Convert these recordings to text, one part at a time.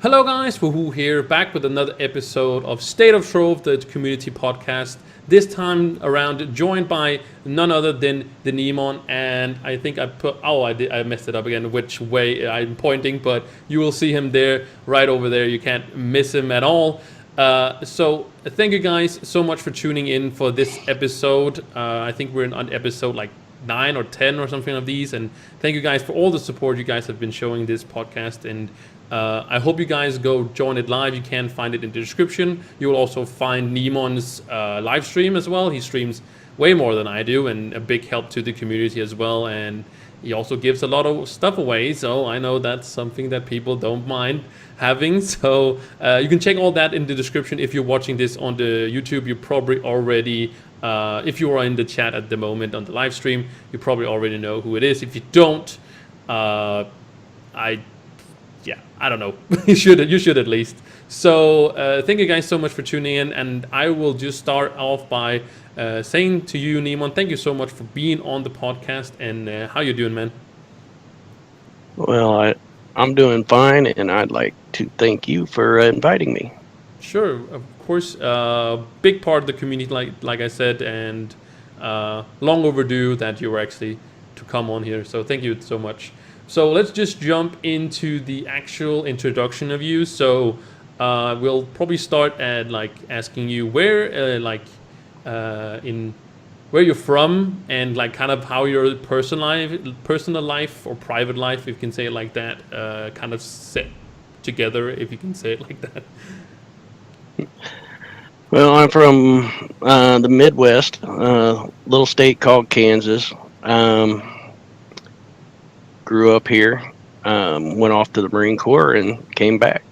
Hello guys, Wahoo here, back with another episode of State of Trove, the community podcast. This time around, joined by none other than the Neemon, and I think I messed it up again, which way I'm pointing, but you will see him there, right over there. You can't miss him at all. So thank you guys so much for tuning in for this episode. I think we're on episode like 9 or 10 or something of these, and thank you guys for all the support you guys have been showing this podcast. And I hope you guys go join it live. You can find it in the description. You will also find Neemon's live stream as well. He streams way more than I do, and a big help to the community as well. And he also gives a lot of stuff away, so I know that's something that people don't mind having. So you can check all that in the description. If you're watching this on the YouTube, you probably already, if you are in the chat at the moment on the live stream, you probably already know who it is. If you don't, I don't know. You should at least. So thank you guys so much for tuning in, and I will just start off by saying to you, Neemon, thank you so much for being on the podcast. And how you doing, man? Well, I'm doing fine, and I'd like to thank you for inviting me. Sure, of course. Big part of the community, like I said, and long overdue that you were actually to come on here. So thank you so much. So let's just jump into the actual introduction of you. So we'll probably start at like asking you where, in where you're from, and like kind of how your personal life or private life, if you can say it like that, kind of set together, if you can say it like that. Well, I'm from the Midwest, a little state called Kansas. Grew up here, went off to the Marine Corps, and came back.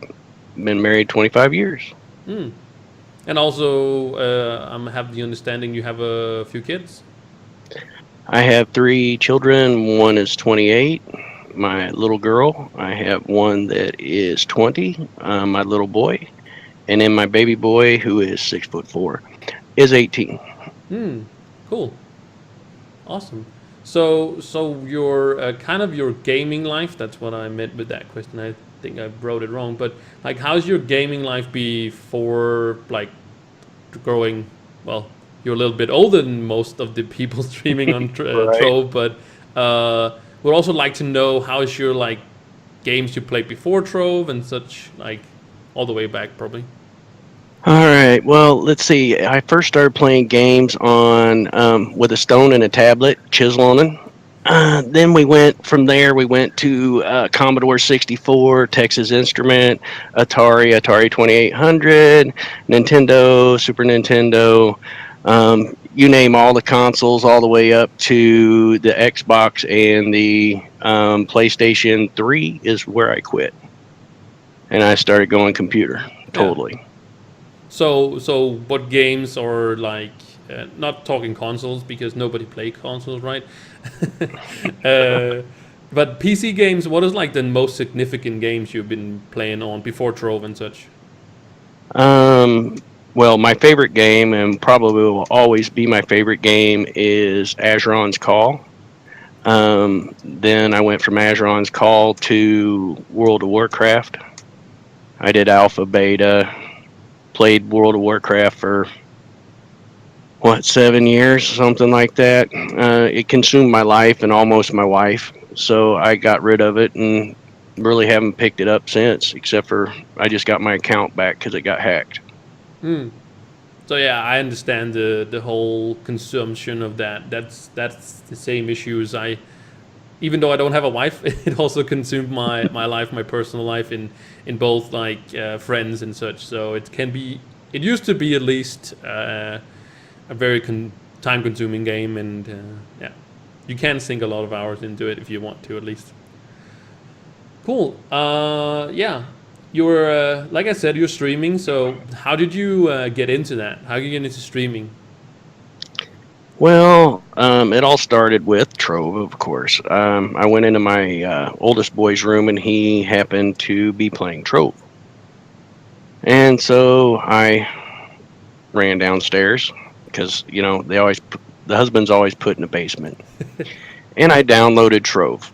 Been married 25 years. Mm. And also, I have the understanding you have a few kids. I have 3 children. One is 28, my little girl. I have one that is 20, my little boy. And then my baby boy, who is 6'4", is 18. Cool, awesome. So your kind of your gaming life. That's what I meant with that question. I think I wrote it wrong, but like, how's your gaming life before like growing? Well, you're a little bit older than most of the people streaming on Right. Trove, but would also like to know how's your like games you played before Trove and such, like all the way back probably. All right. Well, let's see. I first started playing games on with a stone and a tablet, chiseling. Then we went from there. We went to Commodore 64, Texas Instrument, Atari 2800, Nintendo, Super Nintendo. You name all the consoles, all the way up to the Xbox and the PlayStation 3 is where I quit, and I started going computer totally. Yeah. So what games, or like not talking consoles because nobody play consoles, right? But PC games. What is like the most significant games you've been playing on before Trove and such? Well, my favorite game, and probably will always be my favorite game, is Azeron's Call. Then I went from Azeron's Call to World of Warcraft. I did alpha, beta, played World of Warcraft for 7 years, something like that. It consumed my life and almost my wife, so I got rid of it and really haven't picked it up since, except for I just got my account back because it got hacked. So yeah, I understand the whole consumption of that. That's the same issue as I. Even though I don't have a wife, it also consumed my life, my personal life, in both like friends and such. So it can be. It used to be at least a very time consuming game, and yeah, you can sink a lot of hours into it if you want to, at least. Cool. Yeah, you're like I said, you're streaming. So how did you get into that? How did you get into streaming? Well, it all started with Trove, of course. I went into my oldest boy's room, and he happened to be playing Trove. And so I ran downstairs because, the husband's always put in the basement. And I downloaded Trove.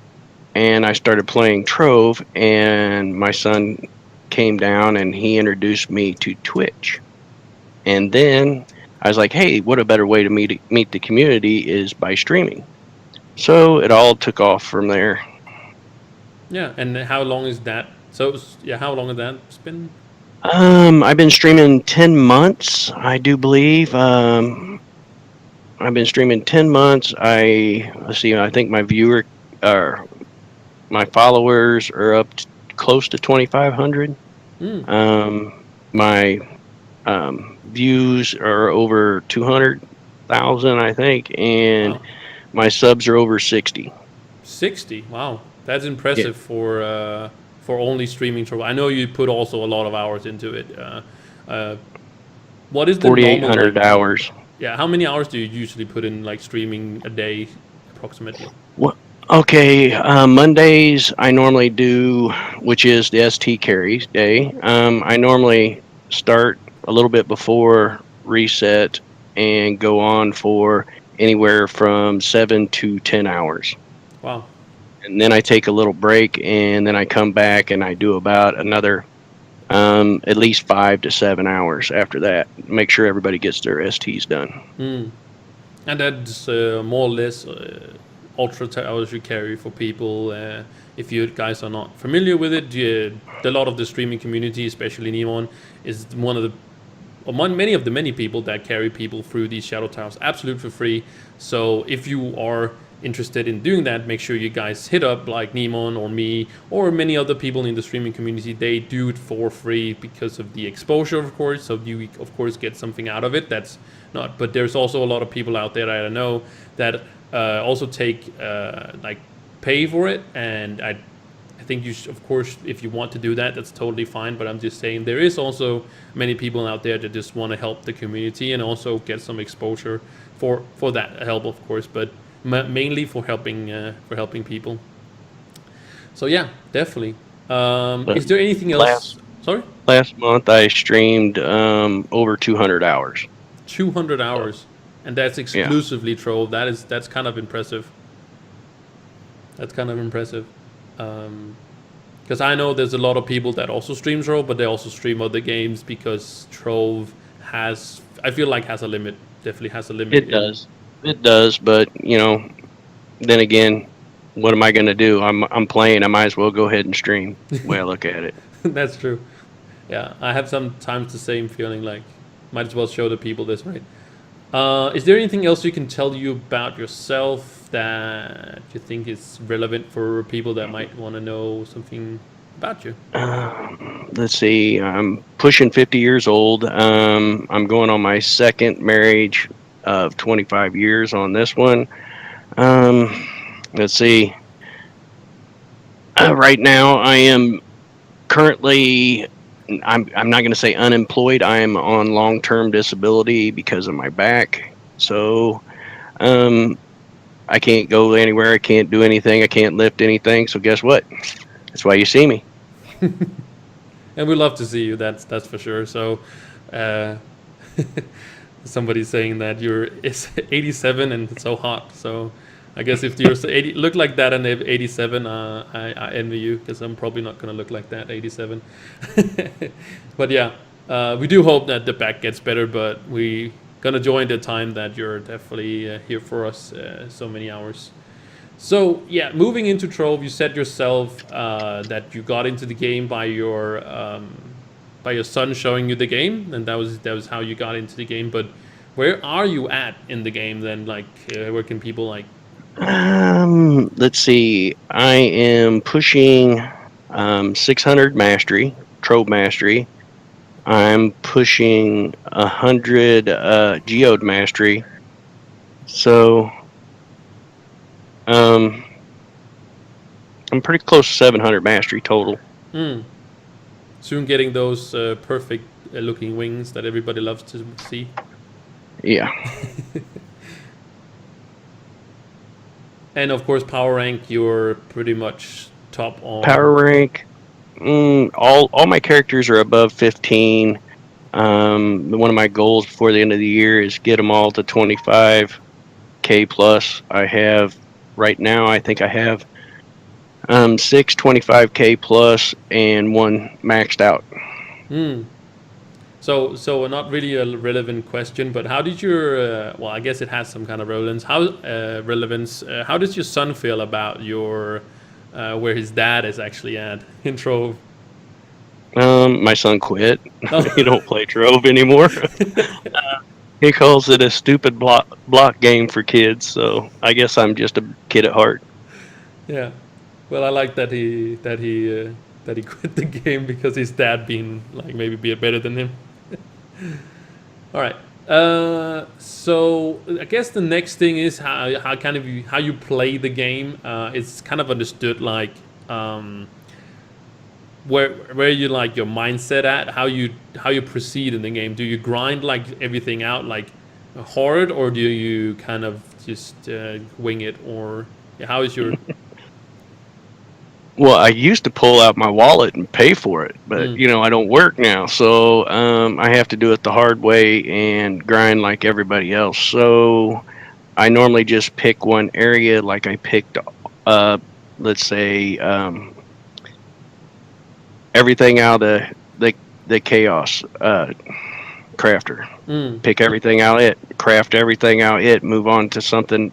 And I started playing Trove, and my son came down and he introduced me to Twitch. And then I was like, hey, what a better way to meet the community is by streaming. So it all took off from there. Yeah, and how long is that? So yeah, how long has that been? I've been streaming 10 months, I do believe. I've been streaming 10 months. Let's see, I think my followers are up close to 2,500. Mm. My views are over 200,000, I think, and Wow, my subs are over 60. 60. Wow, that's Yeah, impressive for only streaming Trove. I know you put also a lot of hours into it. Uh, what is the normal like? 4,800 hours. Yeah, how many hours do you usually put in like streaming a day, approximately? What? Okay, Mondays I normally do, which is the ST carries day. I normally start a little bit before reset and go on for anywhere from 7 to 10 hours. Wow. And then I take a little break, and then I come back and I do about another at least 5 to 7 hours after that. Make sure everybody gets their STs done. Mm. And that's more or less ultra hours you carry for people. If you guys are not familiar with it, a lot of the streaming community, especially Neemon, is one of the among many people that carry people through these shadow towers absolute for free. So if you are interested in doing that, make sure you guys hit up like Neemon or me or many other people in the streaming community. They do it for free because of the exposure, of course. So you of course get something out of it. That's not, but there's also a lot of people out there that I know that also take like pay for it, and I think you should, of course, if you want to do that, that's totally fine. But I'm just saying there is also many people out there that just want to help the community and also get some exposure for that help, of course, but mainly for helping people. So yeah, definitely. But Is there anything else? last Sorry, last month I streamed over 200 hours. 200 So hours, and that's yeah, exclusively Trove. That's kind of impressive. That's kind of impressive. Because I know there's a lot of people that also stream Trove, but they also stream other games because Trove I feel like has a limit. Definitely has a limit it in. does. It does, but then again, what am I going to do? I'm playing. I might as well go ahead and stream. The way I look at it. That's true. Yeah, I have sometimes the same feeling like might as well show the people this, right? Is there anything else you can tell you about yourself that you think is relevant for people that might want to know something about you? Let's see. I'm pushing 50 years old. I'm going on my second marriage of 25 years on this one. Let's see. Right now, I am currently. I'm not going to say unemployed. I am on long-term disability because of my back. So, um, I can't go anywhere. I can't do anything. I can't lift anything. So guess what? That's why you see me. And we love to see you. That's for sure. So, uh, somebody's saying that you're 87 and so hot. So, I guess if you're 80, look like that and 87, I envy you because I'm probably not gonna look like that 87. But yeah, we do hope that the back gets better. But we gonna join the time that you're definitely here for us so many hours. So yeah, moving into Trove, you said yourself that you got into the game by your son showing you the game, and that was how you got into the game. But where are you at in the game then? Like, where can people like? Let's see. I am pushing 600 mastery, Trove mastery. I'm pushing 100 geode mastery. So um, I'm pretty close to 700 mastery total. Hmm, soon getting those perfect looking wings that everybody loves to see. Yeah. And of course, power rank, you're pretty much top on. Power rank. All my characters are above 15. One of my goals before the end of the year is get them all to 25k plus. I have right now. I think I have Six 25K plus and one maxed out. Hmm. So not really a relevant question, but how did your well, I guess it has some kind of relevance. Relevance? How does your son feel about your where his dad is actually at in Trove? My son quit. He Oh, don't play Trove anymore. He calls it a stupid block game for kids. So I guess I'm just a kid at heart. yeah. Well, I like that he quit the game because his dad being like maybe be better than him. All right. So I guess the next thing is how kind of how you play the game. It's kind of understood like um, where you like your mindset at, how you proceed in the game. Do you grind like everything out like hard, or do you kind of just wing it, or yeah, how is your? Well, I used to pull out my wallet and pay for it, but Mm, I don't work now, so I have to do it the hard way and grind like everybody else. So I normally just pick one area, like I picked, uh, let's say, everything out of the chaos crafter. mm, Pick everything out it, craft everything out it, move on to something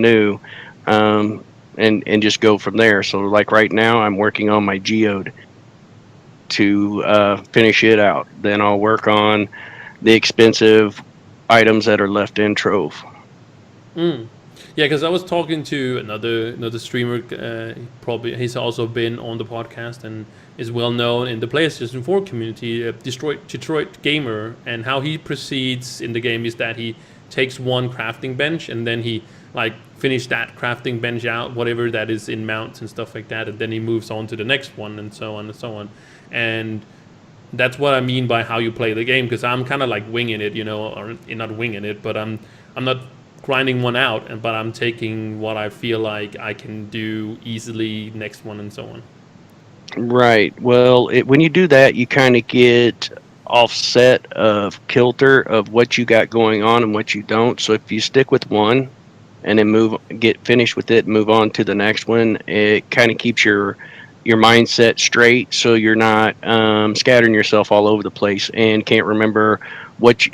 new, and just go from there. So like right now, I'm working on my geode to finish it out. Then I'll work on the expensive items that are left in Trove. mm. Yeah, because I was talking to another streamer. Probably he's also been on the podcast and is well known in the PlayStation 4 community. Detroit gamer, and how he proceeds in the game is that he takes one crafting bench and then he like finish that crafting bench out, whatever that is in mounts and stuff like that, and then he moves on to the next one and so on and so on. And that's what I mean by how you play the game, because I'm kind of like winging it, or not winging it, but I'm not grinding one out, but I'm taking what I feel like I can do easily next one and so on. Right. Well, when you do that, you kind of get offset of kilter of what you got going on and what you don't. So if you stick with one and then get finished with it and move on to the next one, it kind of keeps your mindset straight, so you're not scattering yourself all over the place and can't remember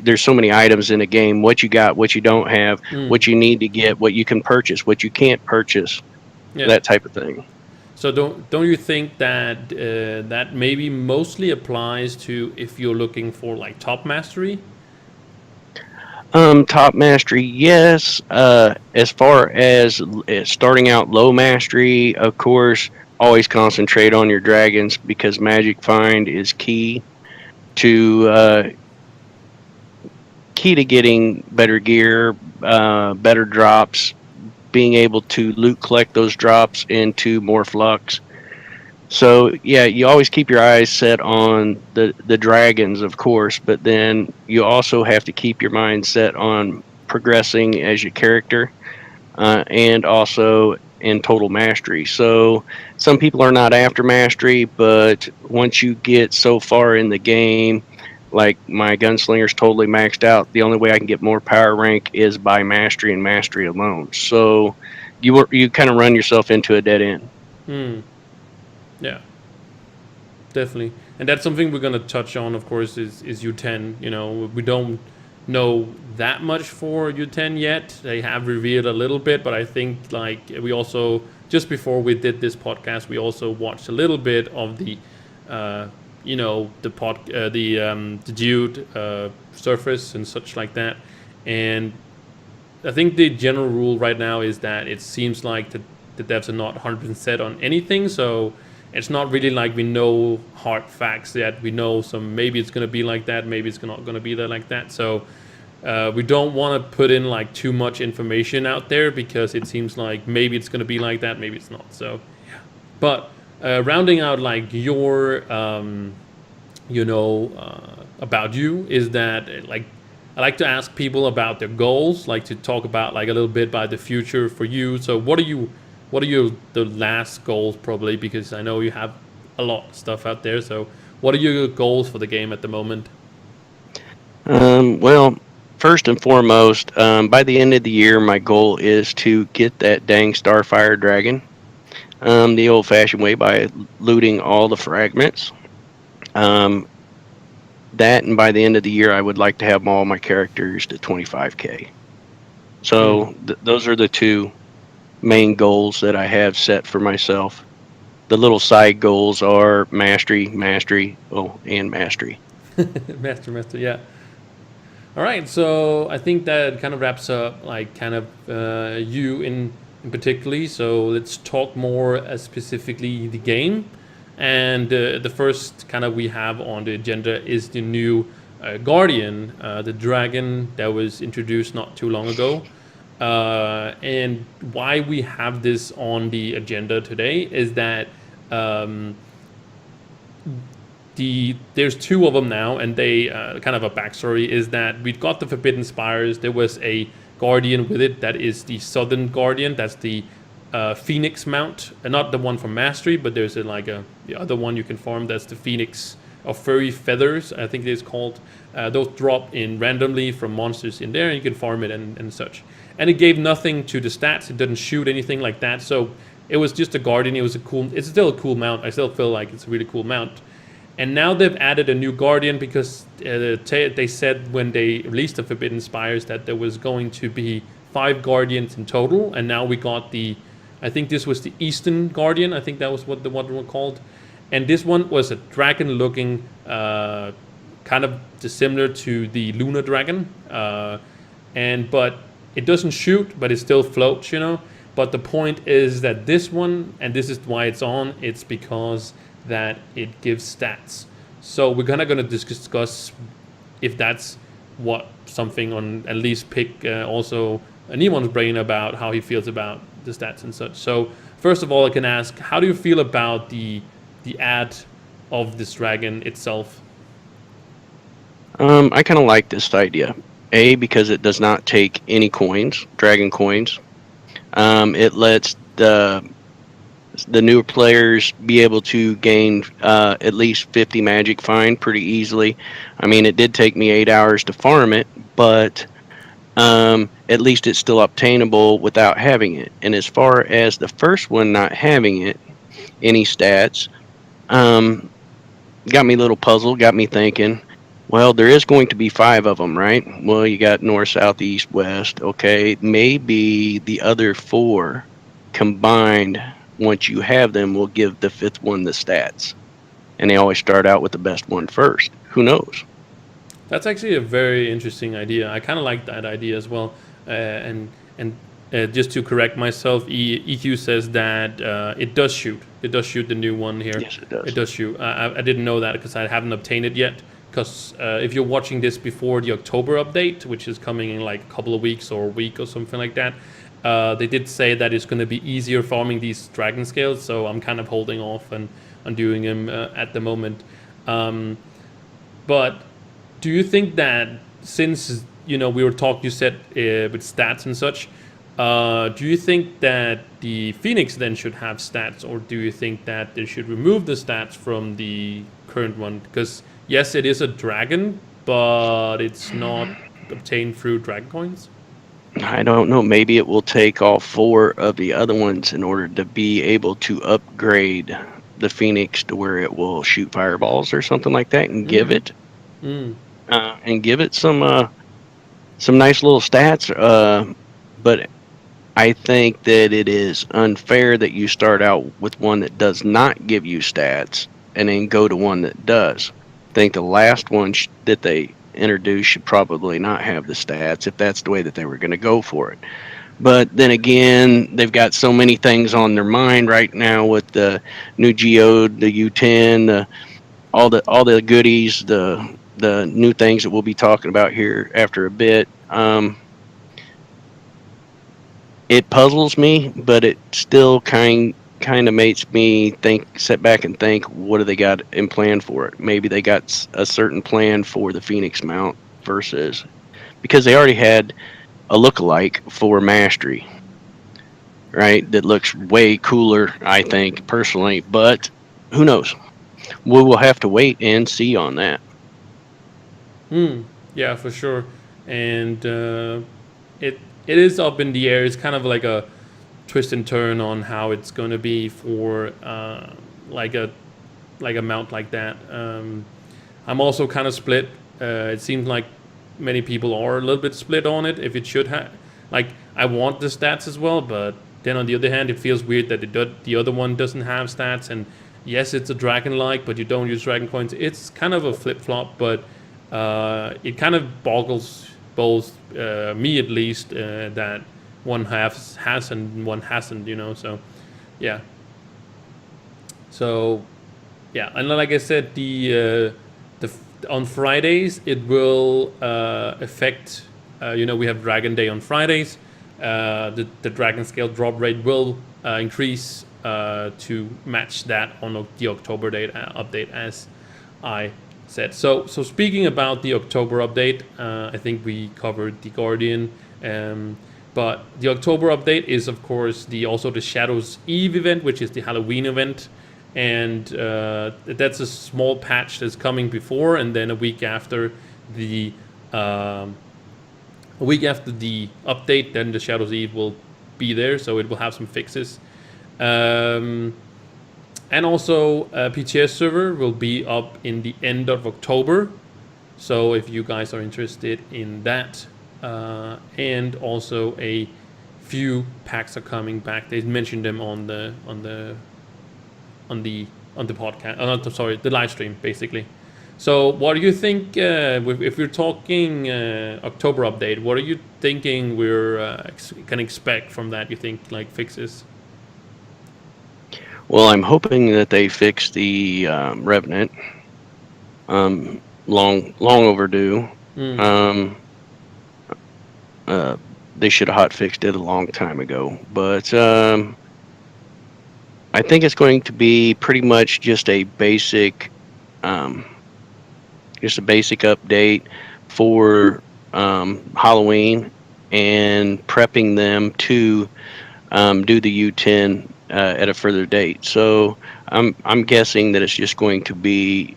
there's so many items in a game, what you got, what you don't have, Mm, what you need to get, what you can purchase, what you can't purchase, yeah. that type of thing. So don't you think that that maybe mostly applies to if you're looking for like top mastery? Top mastery, yes. As far as starting out low mastery, of course, always concentrate on your dragons because magic find is to uh, key to getting better gear, better drops, being able to loot collect those drops into more flux. So yeah, you always keep your eyes set on the dragons, of course, but then you also have to keep your mind set on progressing as your character, and also in total mastery. So some people are not after mastery, but once you get so far in the game, like my gunslinger's totally maxed out. The only way I can get more power rank is by mastery and mastery alone. So you kind of run yourself into a dead end. Hmm. Yeah, definitely. And that's something we're gonna touch on, of course, is U10. We don't know that much for U10 yet. They have revealed a little bit, but I think like we also just before we did this podcast, we also watched a little bit of the, the Dude surface and such like that. And I think the general rule right now is that it seems like the devs are not 100% set on anything, so it's not really like we know hard facts yet. We know some maybe it's going to be like that, maybe it's not going to be there like that. So we don't want to put in like too much information out there because it seems like maybe it's going to be like that, maybe it's not. So, but rounding out like your about you is that like I like to ask people about their goals, like to talk about like a little bit about the future for you. So what are your the last goals probably, because I know you have a lot of stuff out there. So what are your goals for the game at the moment? Well, first and foremost, by the end of the year, my goal is to get that dang Starfire dragon. the old-fashioned way by looting all the fragments. Um, that and by the end of the year, I would like to have all my characters to 25K. Hmm. So those are the two main goals that I have set for myself. The little side goals are mastery, mastery, and mastery. Master, yeah. All right, so I think that kind of wraps up like kind of you in particularly. So let's talk more specifically the game, and the first kind of we have on the agenda is the new Guardian, the dragon that was introduced not too long ago. And why we have this on the agenda today is that um, there's two of them now, and they kind of a backstory is that we got the Forbidden Spires. There was a guardian with it that is the Southern Guardian. That's the Phoenix mount, not the one from Mastery, but there's the other one you can farm. That's the Phoenix of Furry Feathers, I think it is called. Those drop in randomly from monsters in there, and you can farm it and such. And it gave nothing to the stats. It didn't shoot anything like that. So it was just a guardian. It was a cool. It's still a cool mount. I still feel like it's a really cool mount. And now they've added a new Guardian because they said when they released the Forbidden Spires that there was going to be 5 Guardians in total. And now we got I think this was the Eastern Guardian. I think that was what the one was called. And this one was a dragon looking, kind of dissimilar to the Lunar Dragon. But it doesn't shoot, but it still floats. But the point is that this one, and this is why it's on, it's because that it gives stats. So we're kind of going to discuss if that's what something on at least pick also Neemon's brain about how he feels about the stats and such. So first of all, I can ask, how do you feel about the ad of this dragon itself? I kind of like this idea. A, because it does not take any coins, dragon coins. It lets the newer players be able to gain at least 50 magic find pretty easily. I mean, it did take me 8 hours to farm it, but at least it's still obtainable without having it. And as far as the first one not having it, any stats, um, got me a little puzzled, got me thinking. Well, there is going to be 5 of them, right? Well, you got north, south, east, west. Okay, maybe the other 4 combined, once you have them, will give the 5th one the stats. And they always start out with the best one first. Who knows? That's actually a very interesting idea. I kind of like that idea as well. And just to correct myself, EQ says that it does shoot. It does shoot the new one here. Yes, it does. It does shoot. I didn't know that because I haven't obtained it yet. Because if you're watching this before the October update, which is coming in like a couple of weeks or a week or something like that, they did say that it's going to be easier farming these dragon scales. So I'm kind of holding off and on doing them at the moment. But do you think that since we were talking, you said with stats and such, do you think that the Phoenix then should have stats, or do you think that they should remove the stats from the current one? Because yes, it is a dragon, but it's not obtained through dragon coins. I don't know. Maybe it will take all 4 of the other ones in order to be able to upgrade the Phoenix to where it will shoot fireballs or something like that, and give it Mm. some nice little stats. But I think that it is unfair that you start out with one that does not give you stats and then go to one that does. I think the last one that they introduced should probably not have the stats if that's the way that they were going to go for it. But then again, they've got so many things on their mind right now with the new Geode, the U10, all the goodies, the new things that we'll be talking about here after a bit. It puzzles me, but it still kind of makes me sit back and think, what do they got in plan for it? Maybe they got a certain plan for the Phoenix mount versus, because they already had a lookalike for Mastery, right? That looks way cooler, I think, personally, but who knows? We will have to wait and see on that. Yeah, for sure. And it is up in the air. It's kind of like twist and turn on how it's going to be for like a mount like that. I'm also kind of split. It seems like many people are a little bit split on it. If it should have, like, I want the stats as well, but then on the other hand, it feels weird that the other one doesn't have stats. And yes, it's a dragon like, but you don't use dragon coins. It's kind of a flip flop, but it kind of boggles both me at least that one has and one hasn't. So yeah. So yeah, and like I said, the on Fridays it will affect. We have Dragon Day on Fridays. The Dragon Scale drop rate will increase to match that on the October date update, as I said. So speaking about the October update, I think we covered the Guardian. But the October update is, of course, also the Shadows Eve event, which is the Halloween event. And that's a small patch that's coming before, and then a week after the update, then the Shadows Eve will be there, so it will have some fixes. And also, PTS server will be up in the end of October, so if you guys are interested in that, and also a few packs are coming back. They mentioned them on the podcast. Sorry, the live stream basically. So, what do you think? If we're talking October update, what are you thinking can expect from that? You think like fixes? Well, I'm hoping that they fix the Revenant. Long overdue. Mm. They should have hot fixed it a long time ago, but I think it's going to be pretty much just a basic update for Halloween and prepping them to do the U10 at a further date. So I'm guessing that it's just going to be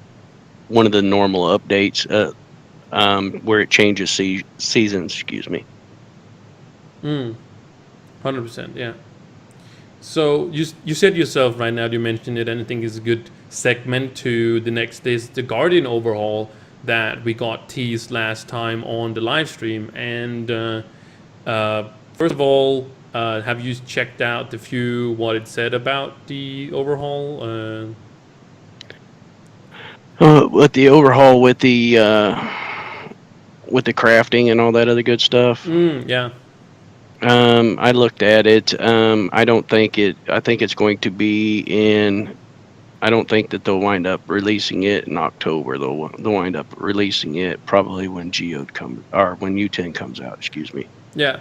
one of the normal updates where it changes seasons. Excuse me. 100%. Yeah. So you said yourself right now. You mentioned it, and I think is a good segment to the next is the Guardian overhaul that we got teased last time on the live stream. And first of all, have you checked out what it said about the overhaul? With the overhaul, with the crafting and all that other good stuff. Yeah. I looked at it. I don't think it. I think it's going to be in. I don't think that they'll wind up releasing it in October. They'll wind up releasing it probably when Geode comes or when U10 comes out. Excuse me. Yeah,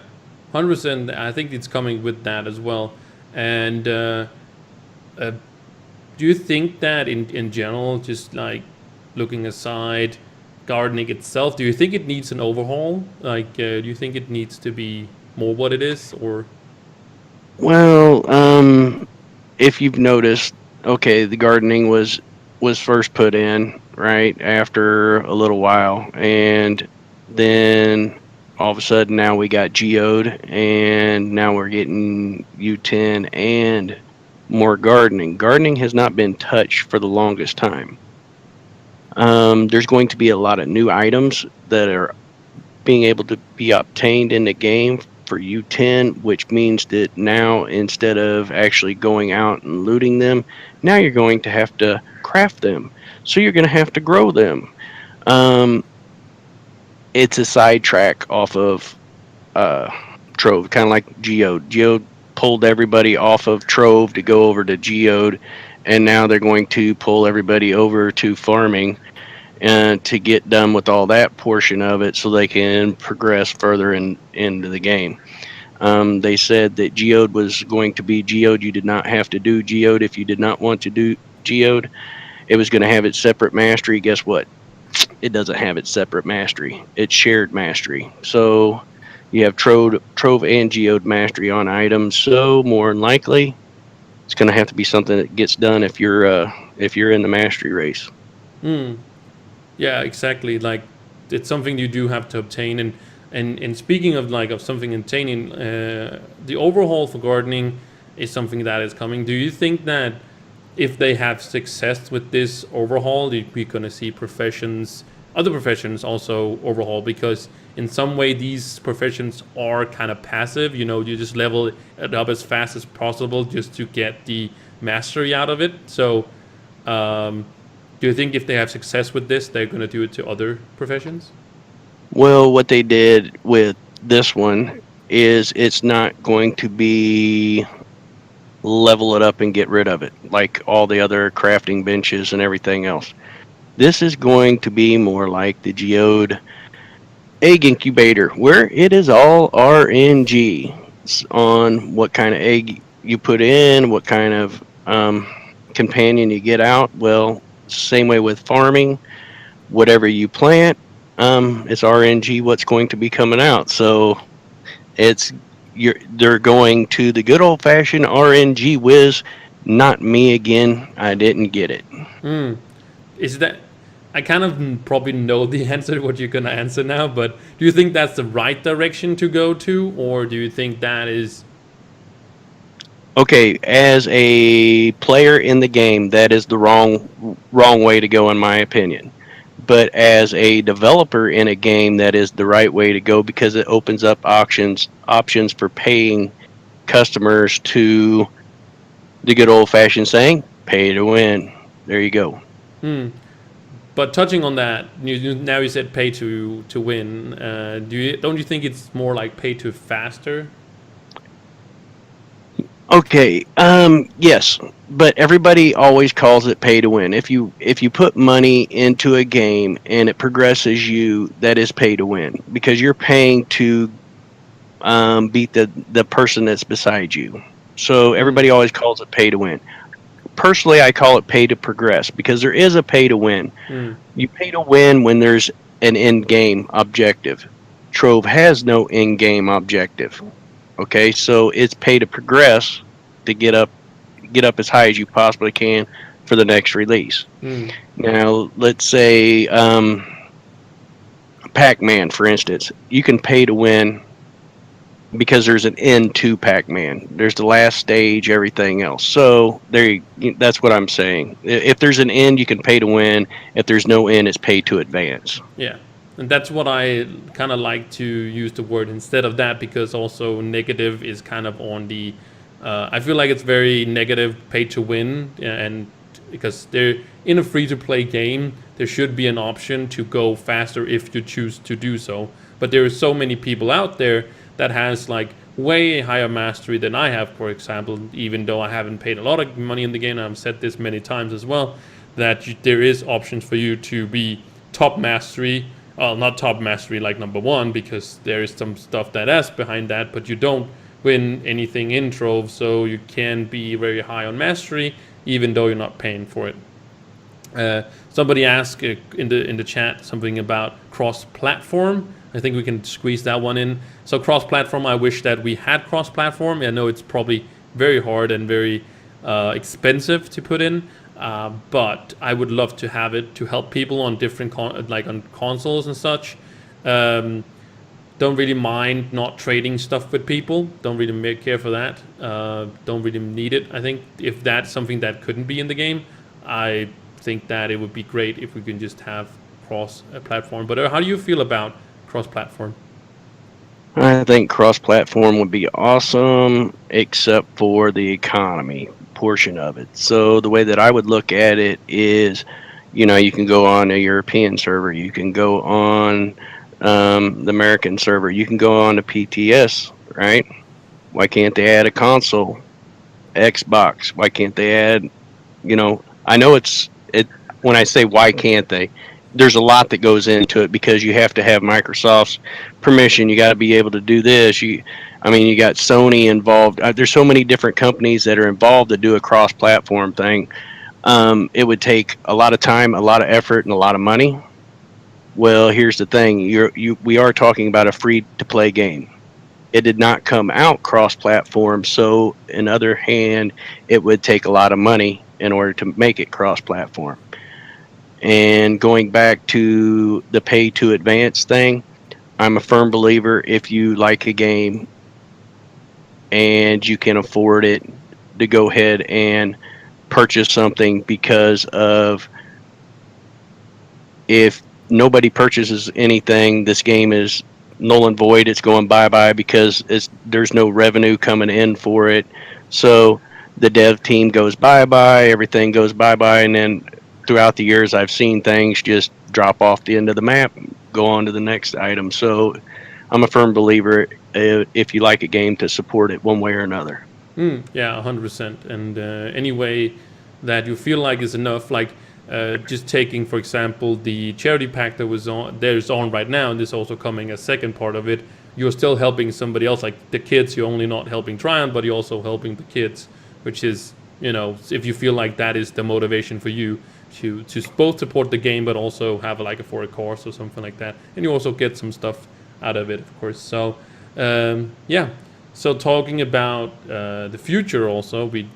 100%. I think it's coming with that as well. And do you think that in general, just like looking aside, gardening itself, do you think it needs an overhaul? Like, do you think it needs to be more what it is, or? Well, if you've noticed, okay, the gardening was first put in right after a little while, and then all of a sudden now we got Geode, and now we're getting U10 and more gardening. Gardening has not been touched for the longest time. There's going to be a lot of new items that are being able to be obtained in the game for U10, which means that now instead of actually going out and looting them, now you're going to have to craft them. So you're going to have to grow them. It's a sidetrack off of Trove, kind of like Geode. Geode pulled everybody off of Trove to go over to Geode, and now they're going to pull everybody over to farming and to get done with all that portion of it so they can progress further into the game. They said that Geode was going to be Geode. You did not have to do Geode if you did not want to do Geode. It was going to have its separate mastery. Guess what? It doesn't have its separate mastery. It's shared mastery. So you have Trove and Geode mastery on items. So more than likely, it's going to have to be something that gets done if you're in the mastery race. Yeah, exactly. Like, it's something you do have to obtain, and And speaking of like of something entertaining, the overhaul for gardening is something that is coming. Do you think that if they have success with this overhaul, we're going to see other professions also overhaul? Because in some way, these professions are kind of passive. You know, you just level it up as fast as possible just to get the mastery out of it. So, um, do you think if they have success with this, they're going to do it to other professions? Well, what they did with this one is it's not going to be level it up and get rid of it like all the other crafting benches and everything else. This is going to be more like the geode egg incubator, where it is all RNG on what kind of egg you put in, what kind of companion you get out. Well, same way with farming. Whatever you plant, it's RNG what's going to be coming out. So it's they're going to the good old fashioned RNG whiz. Not me again. I didn't get it. Hmm. Is that I kind of probably know the answer to what you're gonna answer now, but do you think that's the right direction to go to, or do you think that is Okay, as a player in the game, that is the wrong way to go in my opinion. But as a developer in a game, that is the right way to go because it opens up options for paying customers to the good old fashioned saying, pay to win. There you go. hmm? But touching on that, now you said pay to win. Don't you think it's more like pay to faster? Okay, yes, but everybody always calls it pay to win. If you put money into a game and it progresses you, that is pay to win because you're paying to beat the person that's beside you. So Hmm. everybody always calls it pay to win. Personally, I call it pay to progress because there is a pay to win. Hmm. You pay to win when there's an end game objective. Trove has no end game objective. Okay, so it's pay to progress to get up as high as you possibly can for the next release. Hmm. Now, let's say Pac-Man, for instance, you can pay to win because there's an end to Pac-Man. There's the last stage, everything else. So that's what I'm saying. If there's an end, you can pay to win. If there's no end, it's pay to advance. Yeah, and that's what I kind of like to use the word instead of that because also negative is kind of on the. I feel like it's very negative pay to win, and because they're in a free to play game, there should be an option to go faster if you choose to do so. But there are so many people out there that has like way higher mastery than I have, for example. Even though I haven't paid a lot of money in the game, and I've said this many times as well, that there is options for you to be top mastery. Well, not top mastery like number one because there is some stuff that is behind that, but you don't win anything in Trove, so you can be very high on mastery even though you're not paying for it. Somebody asked in the chat something about cross-platform. I think we can squeeze that one in. So cross-platform, I wish that we had cross-platform. I know it's probably very hard and very expensive to put in, but I would love to have it to help people on different like on consoles and such. Um, don't really mind not trading stuff with people. Don't really care for that. Don't really need it. I think if that's something that couldn't be in the game, I think that it would be great if we can just have cross platform. But how do you feel about cross platform? I think cross-platform would be awesome, except for the economy portion of it. So the way that I would look at it is, you can go on a European server, you can go on the American server, you can go on to PTS, right? Why can't they add a console? Xbox. Why can't they add? I know it. When I say why can't they, there's a lot that goes into it because you have to have Microsoft's permission. You got to be able to do this. You got Sony involved. There's so many different companies that are involved to do a cross-platform thing. It would take a lot of time, a lot of effort, and a lot of money. Well, here's the thing: we are talking about a free-to-play game. It did not come out cross-platform, so in other hand, it would take a lot of money in order to make it cross-platform. And going back to the pay to advance thing, I'm a firm believer if you like a game and you can afford it, to go ahead and purchase something, because of, if nobody purchases anything, this game is null and void. It's going bye bye because there's no revenue coming in for it. So the dev team goes bye bye, everything goes bye bye, and then throughout the years, I've seen things just drop off the end of the map, go on to the next item. So I'm a firm believer, if you like a game, to support it one way or another. Yeah, 100%. And any way that you feel like is enough, like just taking, for example, the charity pack that was there's on right now, and this also coming as second part of it. You're still helping somebody else, like the kids. You're only not helping Triumph, but you're also helping the kids, which is, if you feel like that is the motivation for you to both support the game, but also have like a for a course or something like that, and you also get some stuff out of it, of course. So yeah. So talking about the future, also we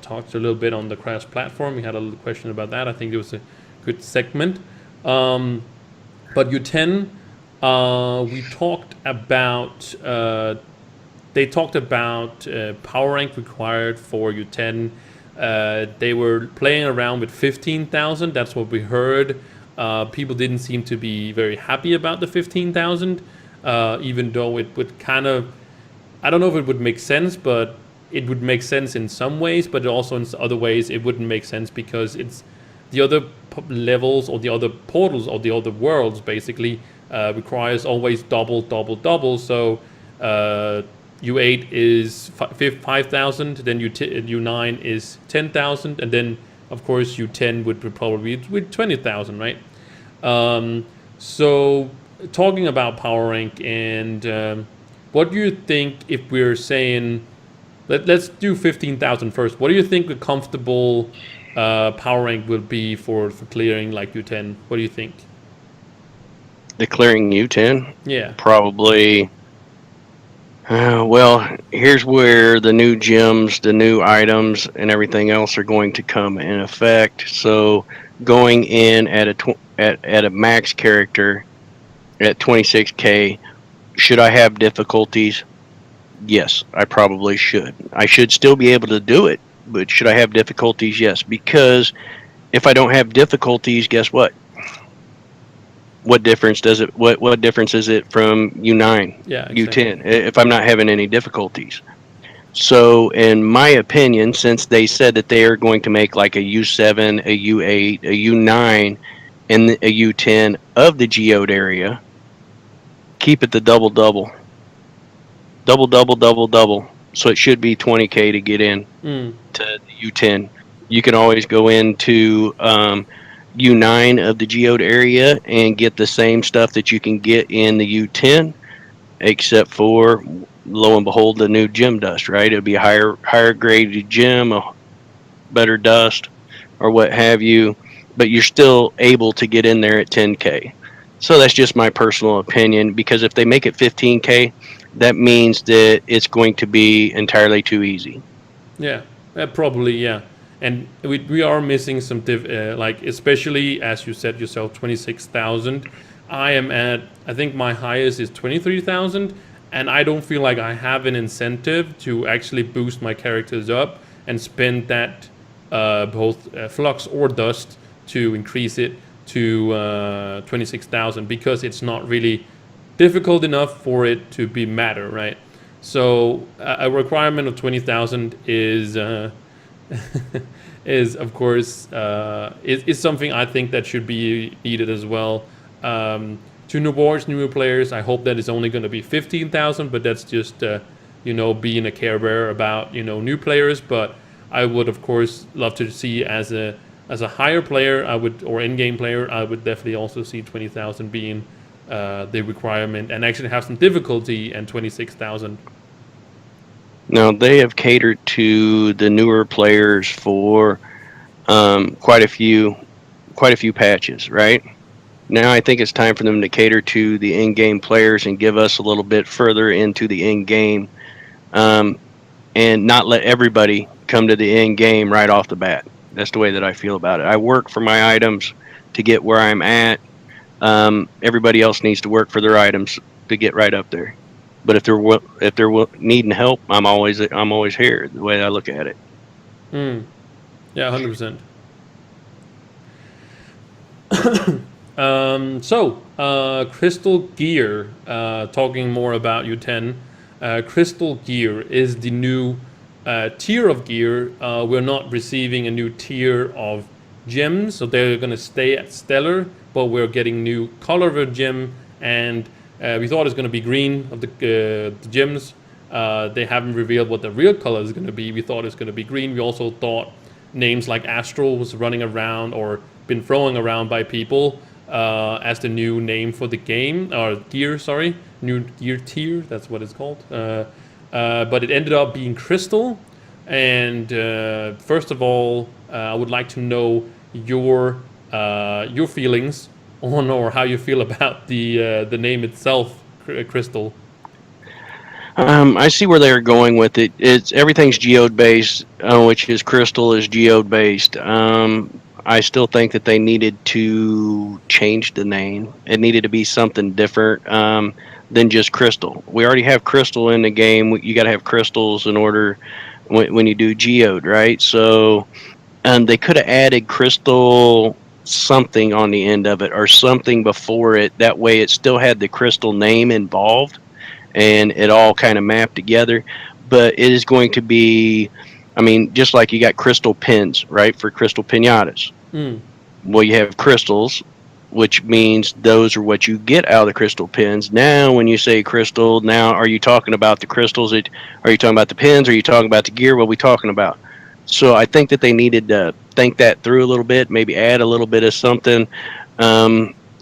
talked a little bit on the Crash platform. We had a little question about that. I think it was a good segment. But U10, we talked about. They talked about power rank required for U10. They were playing around with 15,000. That's what we heard. People didn't seem to be very happy about the 15,000, even though it would kind of. I don't know if it would make sense, but it would make sense in some ways, but also in other ways it wouldn't make sense, because it's the other levels or the other portals or the other worlds basically requires always double, double, double. So U8 is 5,000, then U9 is 10,000, and then of course U10 would probably be with 20,000, right? So talking about power rank, and what do you think, if we're saying, let's do 15,000 first. What do you think a comfortable power rank will be for clearing like U10? What do you think? The clearing U10? Yeah. Probably. Well, here's where the new gems, the new items, and everything else are going to come in effect. So going in at a max character at 26K, should I have difficulties? Yes, I probably should. I should still be able to do it, but should I have difficulties? Yes, because if I don't have difficulties, guess what? What difference does it? What difference is it from U9, Yeah, exactly. U10 if I'm not having any difficulties? So, in my opinion, since they said that they are going to make like a U7, a U8, a U9, and a U10 of the geode area, keep it the double double. Double double double double. So it should be 20K to get in to the U10. You can always go into U9 of the geode area and get the same stuff that you can get in the U10, except for, lo and behold, the new gem dust, right? It'll be a higher graded gem, a better dust, or what have you, but you're still able to get in there at 10K. So that's just my personal opinion, because if they make it 15K, that means that it's going to be entirely too easy. Yeah, probably, yeah. And we are missing some like, especially as you said yourself, 26,000. I am at, I think my highest is 23,000, and I don't feel like I have an incentive to actually boost my characters up and spend that both flux or dust to increase it to 26,000, because it's not really difficult enough for it to be matter, right? So a requirement of 20,000 is is of course is something I think that should be needed as well. To newer players, I hope that it's only going to be 15,000, but that's just being a care bearer about new players. But I would of course love to see as a higher player, or in-game player, I would definitely also see 20,000 being the requirement, and actually have some difficulty and 26,000. Now, they have catered to the newer players for quite a few patches, right? Now I think it's time for them to cater to the in-game players and give us a little bit further into the in-game, and not let everybody come to the in-game right off the bat. That's the way that I feel about it. I work for my items to get where I'm at. Everybody else needs to work for their items to get right up there. But if they're needing help, I'm always here. The way I look at it. Mm. Yeah, 100%. Crystal Gear, talking more about U10. Crystal Gear is the new tier of gear. We're not receiving a new tier of gems, so they're going to stay at Stellar, but we're getting new color of a gem, and we thought it's going to be green of the gems. They haven't revealed what the real color is going to be. We thought it's going to be green. We also thought names like Astral was running around or been throwing around by people as the new name for the game, or gear, sorry, new gear tier, that's what it's called. But it ended up being Crystal. And first of all, I would like to know your feelings on, or how you feel about the name itself, Crystal. I see where they're going with it. It's everything's geode based, which is Crystal is geode based. I still think that they needed to change the name. It needed to be something different than just Crystal. We already have Crystal in the game. You got to have crystals in order when you do geode, right? So they could have added Crystal something on the end of it or something before it. That way, it still had the Crystal name involved and it all kind of mapped together. But it is going to be, I mean, just like you got crystal pins, right, for crystal pinatas. Mm. Well, you have crystals, which means those are what you get out of the crystal pins. Now, when you say crystal, now are you talking about the crystals? Are you talking about the pins? Are you talking about the gear? What are we talking about? So I think that they needed to think that through a little bit, maybe add a little bit of something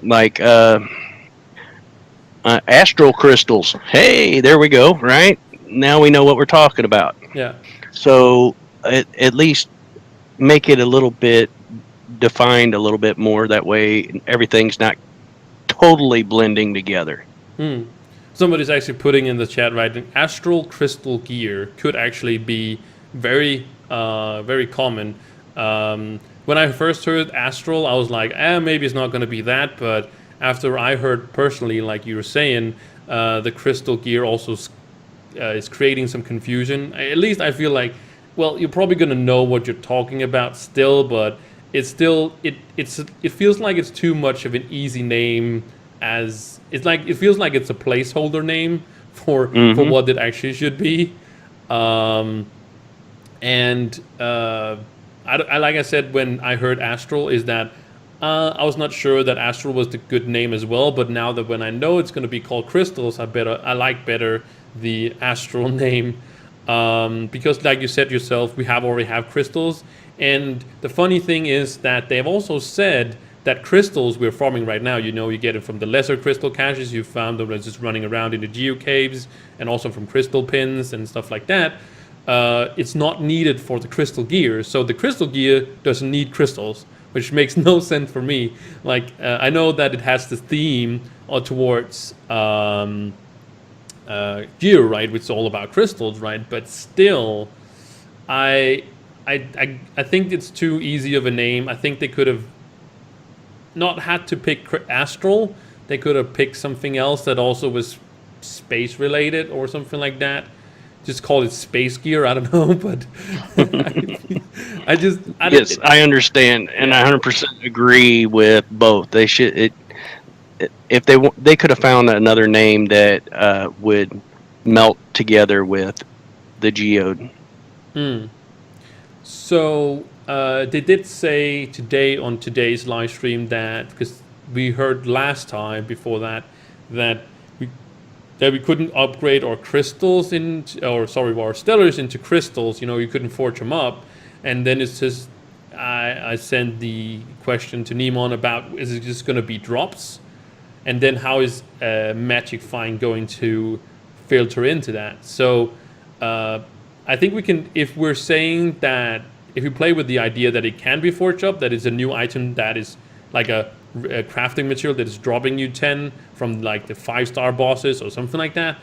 like astral crystals. Hey, there we go, right? Now we know what we're talking about. Yeah. So at least make it a little bit defined a little bit more. That way everything's not totally blending together. Hmm. Somebody's actually putting in the chat, right? An astral crystal gear could actually be very, very common. When I first heard astral, I was like, maybe it's not going to be that. But after I heard personally, like you were saying, the crystal gear also is creating some confusion. At least I feel like, well, you're probably going to know what you're talking about still, but it's still it feels like it's too much of an easy name. As it's like, it feels like it's a placeholder name for what it actually should be. Like I said, when I heard Astral, is that I was not sure that Astral was the good name as well. But now that when I know it's going to be called Crystals, I like better the Astral name, because like you said yourself, we already have crystals. And the funny thing is that they've also said that crystals we're farming right now, you get it from the lesser crystal caches. You found them just running around in the geocaves, and also from crystal pins and stuff like that. It's not needed for the crystal gear. So the crystal gear doesn't need crystals, which makes no sense for me. Like, I know that it has the theme towards gear, right, which is all about crystals, right? But still, I think it's too easy of a name. I think they could have not had to pick Astral. They could have picked something else that also was space related or something like that. Just call it Space Gear. I don't know, but Yes, I understand, and I 100% agree with both. They should if they could have found another name that would melt together with the geode. So they did say today on today's live stream that, because we heard last time before that we couldn't upgrade our crystals our stellars into crystals. You couldn't forge them up, and then it's just I sent the question to Neemon about, is it just going to be drops, and then how is Magic Find going to filter into that? So I think we can, if we're saying that, if we play with the idea that it can be forged up, that it's a new item that is like a crafting material that is dropping you 10 from like the 5-star bosses or something like that,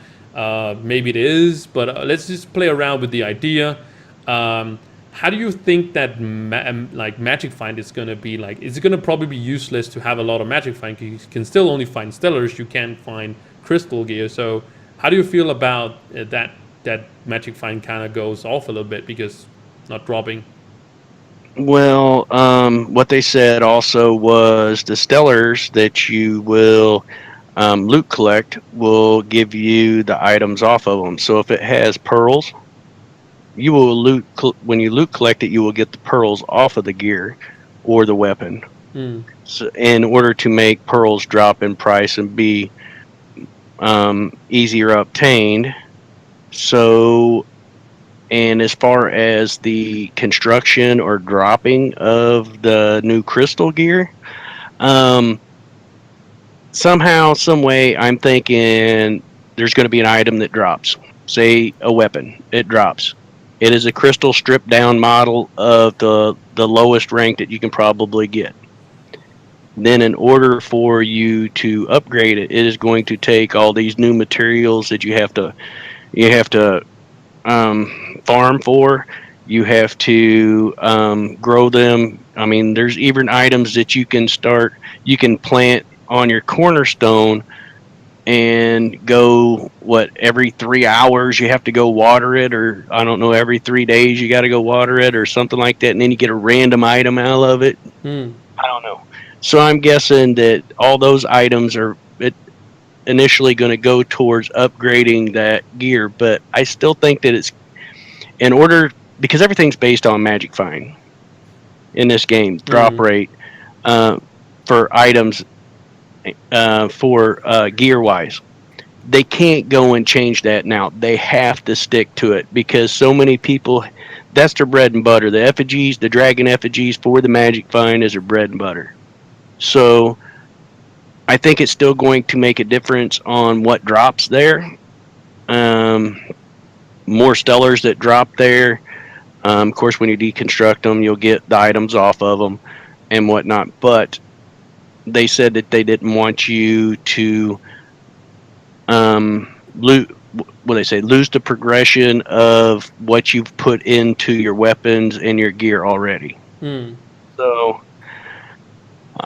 maybe it is, but let's just play around with the idea. How do you think that Magic Find is going to be like? Is it going to probably be useless to have a lot of Magic Find? You can still only find stellars, you can't find crystal gear. So how do you feel about that magic find kind of goes off a little bit because not dropping? Well, what they said also was the stellars that you will loot collect will give you the items off of them. So if it has pearls, you will when you loot collect it, you will get the pearls off of the gear or the weapon. Hmm. So in order to make pearls drop in price and be easier obtained. So, and as far as the construction or dropping of the new crystal gear, um, somehow, some way, I'm thinking there's going to be an item that drops. Say a weapon, it drops. It is a crystal stripped down model of the lowest rank that you can probably get. Then, in order for you to upgrade it, it is going to take all these new materials that you have to farm for. You have to grow them. I mean, there's even items that you can plant on your cornerstone and go, every 3 hours you have to go water it, or I don't know, every 3 days you got to go water it, or something like that. And then you get a random item out of it. Hmm. I don't know. So I'm guessing that all those items are initially going to go towards upgrading that gear, but I still think that it's in order because everything's based on magic find in this game, drop Hmm. rate uh, for items for gear wise. They can't go and change that now. They have to stick to it because so many people. That's their bread and butter. The effigies, the dragon effigies for the magic find is their bread and butter. So I think it's still going to make a difference on what drops there. Um, More stellars that drop there. Of course, when you deconstruct them, you'll get the items off of them and whatnot. But they said that they didn't want you to lose. What they say, lose the progression of what you've put into your weapons and your gear already. Hmm. So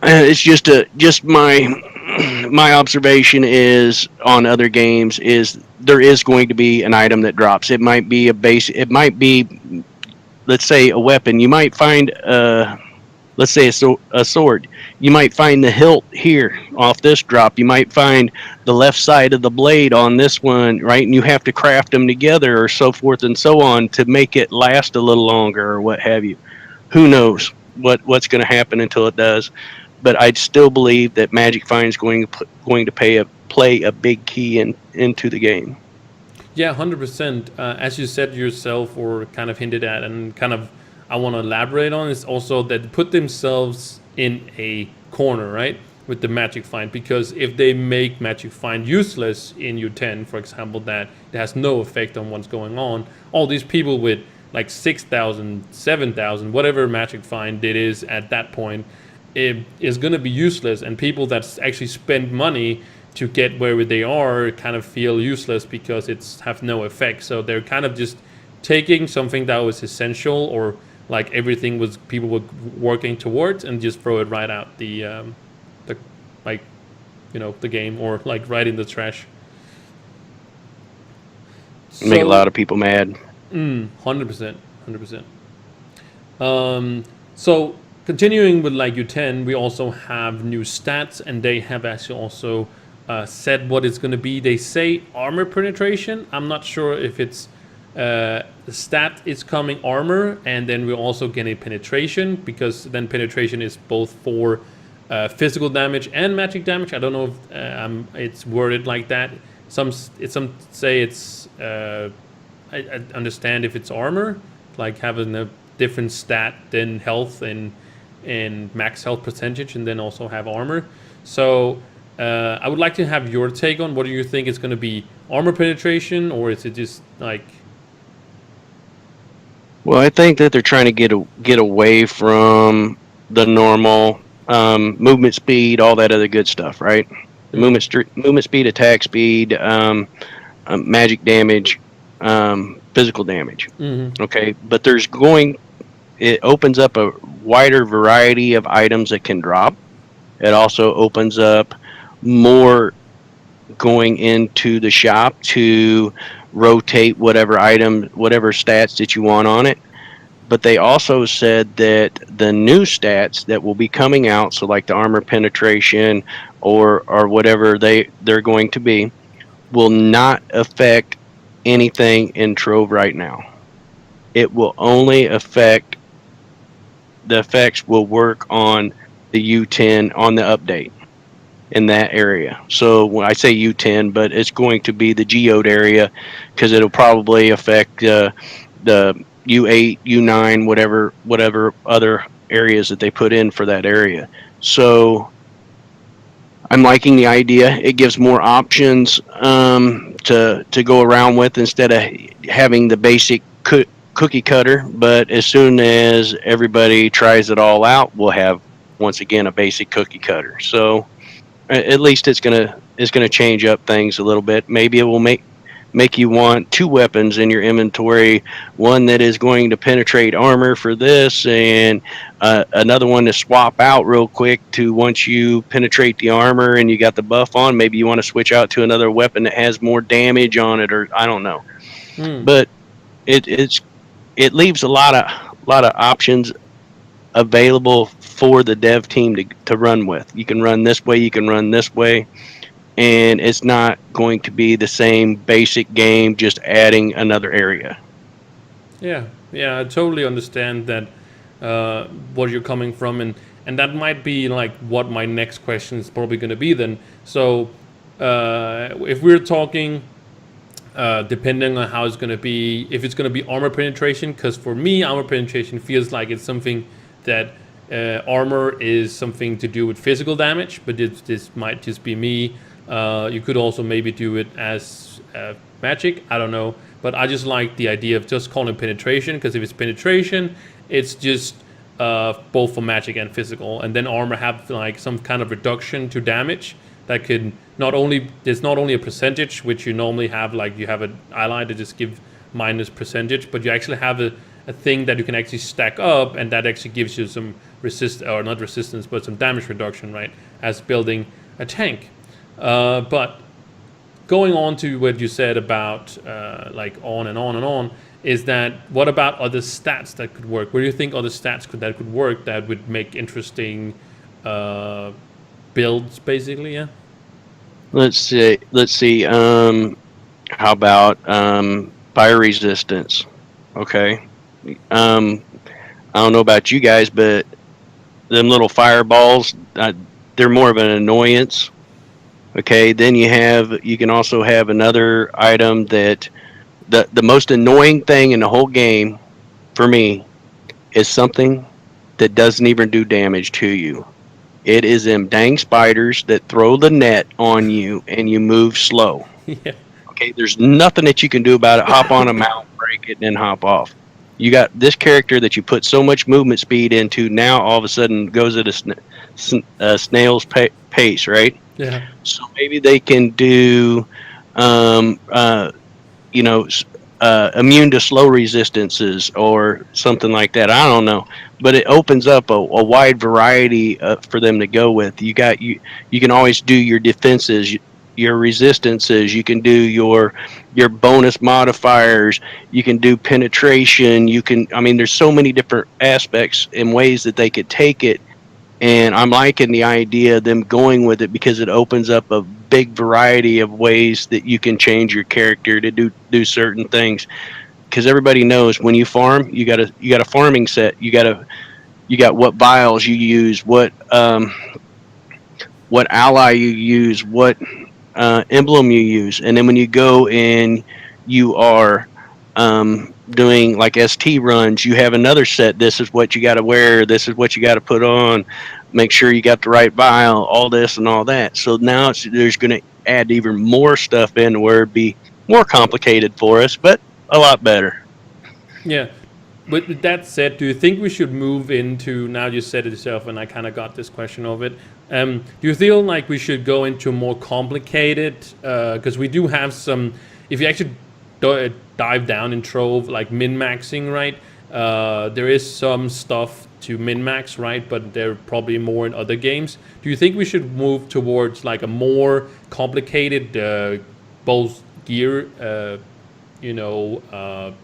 it's just my observation is on other games is there is going to be an item that drops. It might be a base. It might be, let's say, a weapon. You might find let's say a sword. You might find the hilt here off this drop. You might find the left side of the blade on this one, right? And you have to craft them together or so forth and so on to make it last a little longer or what have you. Who knows what's going to happen until it does? But I still believe that Magic Find is going to play a big key into the game. Yeah, 100%. As you said yourself, or kind of hinted at, and kind of I want to elaborate on, is also that they put themselves in a corner, right, with the magic find. Because if they make magic find useless in U10, for example, that it has no effect on what's going on, all these people with like 6,000, 7,000, whatever magic find it is at that point, it is going to be useless, and people that actually spend money to get where they are kind of feel useless because it's have no effect. So they're kind of just taking something that was essential, or like everything was people were working towards, and just throw it right out the like the game, or like right in the trash. Make a lot So of people mad. 100%, 100%. So continuing with like U10, we also have new stats, and they have actually also said what it's going to be. They say armor penetration. I'm not sure if it's the stat is coming armor, and then we're also getting penetration, because then penetration is both for physical damage and magic damage. I don't know if it's worded like that. Some say it's. I understand if it's armor, like having a different stat than health and max health percentage, and then also have armor. So I would like to have your take on what do you think it's going to be, armor penetration, or is it just like? Well, I think that they're trying to get away from the normal movement speed, all that other good stuff, right? The Hmm. movement speed, attack speed, magic damage, physical damage. Mm-hmm. Okay, but it opens up a wider variety of items that can drop. It also opens up more going into the shop to rotate whatever item, whatever stats that you want on it. But they also said that the new stats that will be coming out, so like the armor penetration or whatever they're going to be, will not affect anything in Trove right now. It will only affect the effects will work on the U10 on the update in that area. So when I say U10, but it's going to be the geode area because it'll probably affect the U8, U9, whatever other areas that they put in for that area. So I'm liking the idea. It gives more options to go around with instead of having the basic cookie cutter. But as soon as everybody tries it all out, we'll have once again a basic cookie cutter. So at least it's gonna change up things a little bit. Maybe it will make you want two weapons in your inventory, one that is going to penetrate armor for this, and another one to swap out real quick to once you penetrate the armor and you got the buff on. Maybe you want to switch out to another weapon that has more damage on it, or I don't know. Hmm. But it leaves a lot of options available for the dev team to run with. You can run this way, you can run this way, and it's not going to be the same basic game, just adding another area. Yeah, yeah, I totally understand that what you're coming from, and that might be like what my next question is probably going to be then. So, if we're talking, depending on how it's going to be, if it's going to be armor penetration, because for me, armor penetration feels like it's something that armor is something to do with physical damage, but this might just be me. You could also maybe do it as magic. I don't know, but I just like the idea of just calling it penetration because if it's penetration, it's just both for magic and physical, and then armor have like some kind of reduction to damage that could not only there's not only a percentage which you normally have, like you have an ally that just give minus percentage, but you actually have a thing that you can actually stack up, and that actually gives you some or not resistance, but some damage reduction, right? As building a tank. But going on to what you said about like on and on and on, is that what about other stats that could work? What do you think other stats that could work that would make interesting builds, basically? Yeah. Let's see. Let's see. How about fire resistance? Okay. I don't know about you guys, but them little fireballs, they're more of an annoyance. Okay. Then you can also have another item that the most annoying thing in the whole game for me is something that doesn't even do damage to you. It is them dang spiders that throw the net on you and you move slow. Yeah. Okay, there's nothing that you can do about it. Hop on a mount, break it, and then hop off. You got this character that you put so much movement speed into. Now all of a sudden goes at a snail's pace, right? Yeah. So maybe they can do, um, uh, you know, immune to slow resistances or something like that. I don't know, but it opens up a wide variety for them to go with. You can always do your defenses, your resistances. You can do your bonus modifiers. You can do penetration. You can. I mean, there's so many different aspects and ways that they could take it. And I'm liking the idea of them going with it because it opens up a big variety of ways that you can change your character to do certain things. Because everybody knows when you farm, you got a farming set. You got what vials you use, what ally you use, what emblem you use, and then when you go and you are doing like ST runs, you have another set. This is what you got to wear. This is what you got to put on. Make sure you got the right vial. All this and all that. So now there's going to add even more stuff in where it'd be more complicated for us, but a lot better. Yeah. But with that said, do you think we should move into, now you said it yourself, and I kind of got this question of it. Do you feel like we should go into more complicated, because we do have some, if you actually dive down in Trove, like min-maxing, right? There is some stuff to min-max, right? But they're probably more in other games. Do you think we should move towards like a more complicated both gear,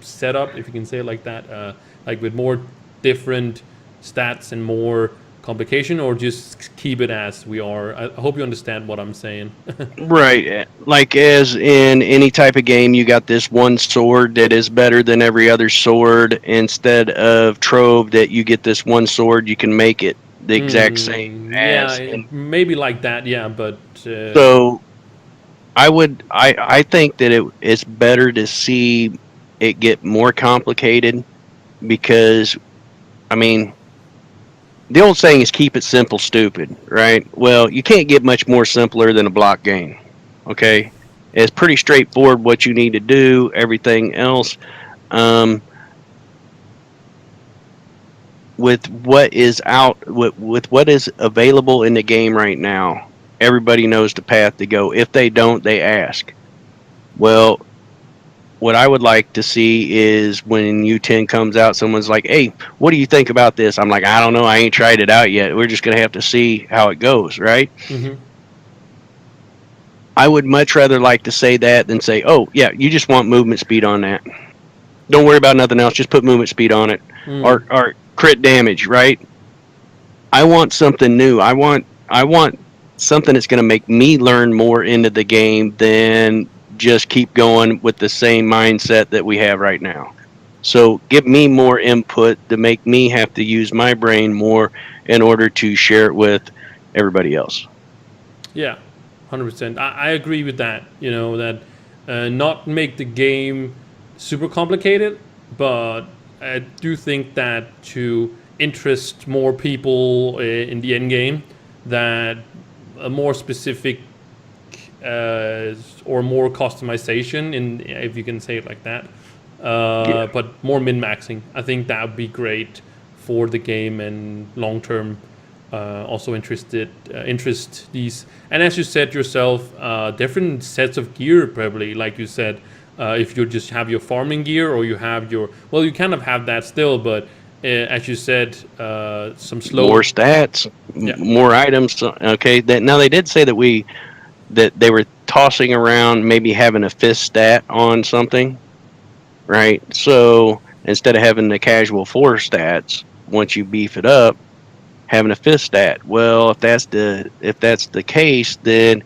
setup, if you can say it like that, like with more different stats and more complication, or just keep it as we are? I hope you understand what I'm saying. Right. Like as in any type of game, you got this one sword that is better than every other sword. Instead of Trove, that you get this one sword, you can make it the exact same as. Yeah, And maybe like that. Yeah, but so I think that it's better to see it get more complicated because, I mean, the old saying is keep it simple, stupid, right? Well, you can't get much more simpler than a block game. Okay, it's pretty straightforward what you need to do. Everything else, um, with what is with what is available in the game right now, everybody knows the path to go. If they don't, they ask. Well, what I would like to see is when U10 comes out, someone's like, "Hey, what do you think about this?" I'm like, "I don't know. I ain't tried it out yet. We're just gonna have to see how it goes, right?" hmm I would much rather like to say that than say, "Oh, yeah, you just want movement speed on that. Don't worry about nothing else. Just put movement speed on it, mm, or crit damage." Right? I want something new. I want something that's going to make me learn more into the game than just keep going with the same mindset that we have right now. So give me more input to make me have to use my brain more in order to share it with everybody else. yeah, 100%. I agree with that. That not make the game super complicated, but I do think that to interest more people in the end game, that a more specific or more customization, in if you can say it like that, Yeah. but more min maxing. I think that would be great for the game and long term. Also interest these, and as you said yourself, different sets of gear probably. Like you said, if you just have your farming gear or you have your, well, you kind of have that still, but as you said, some More slow. stats, Yeah. more items. Okay. That now they did say that they were tossing around maybe having a fist stat on something, right? So instead of having the casual four stats, once you beef it up, having a fifth stat. Well, if that's the case, then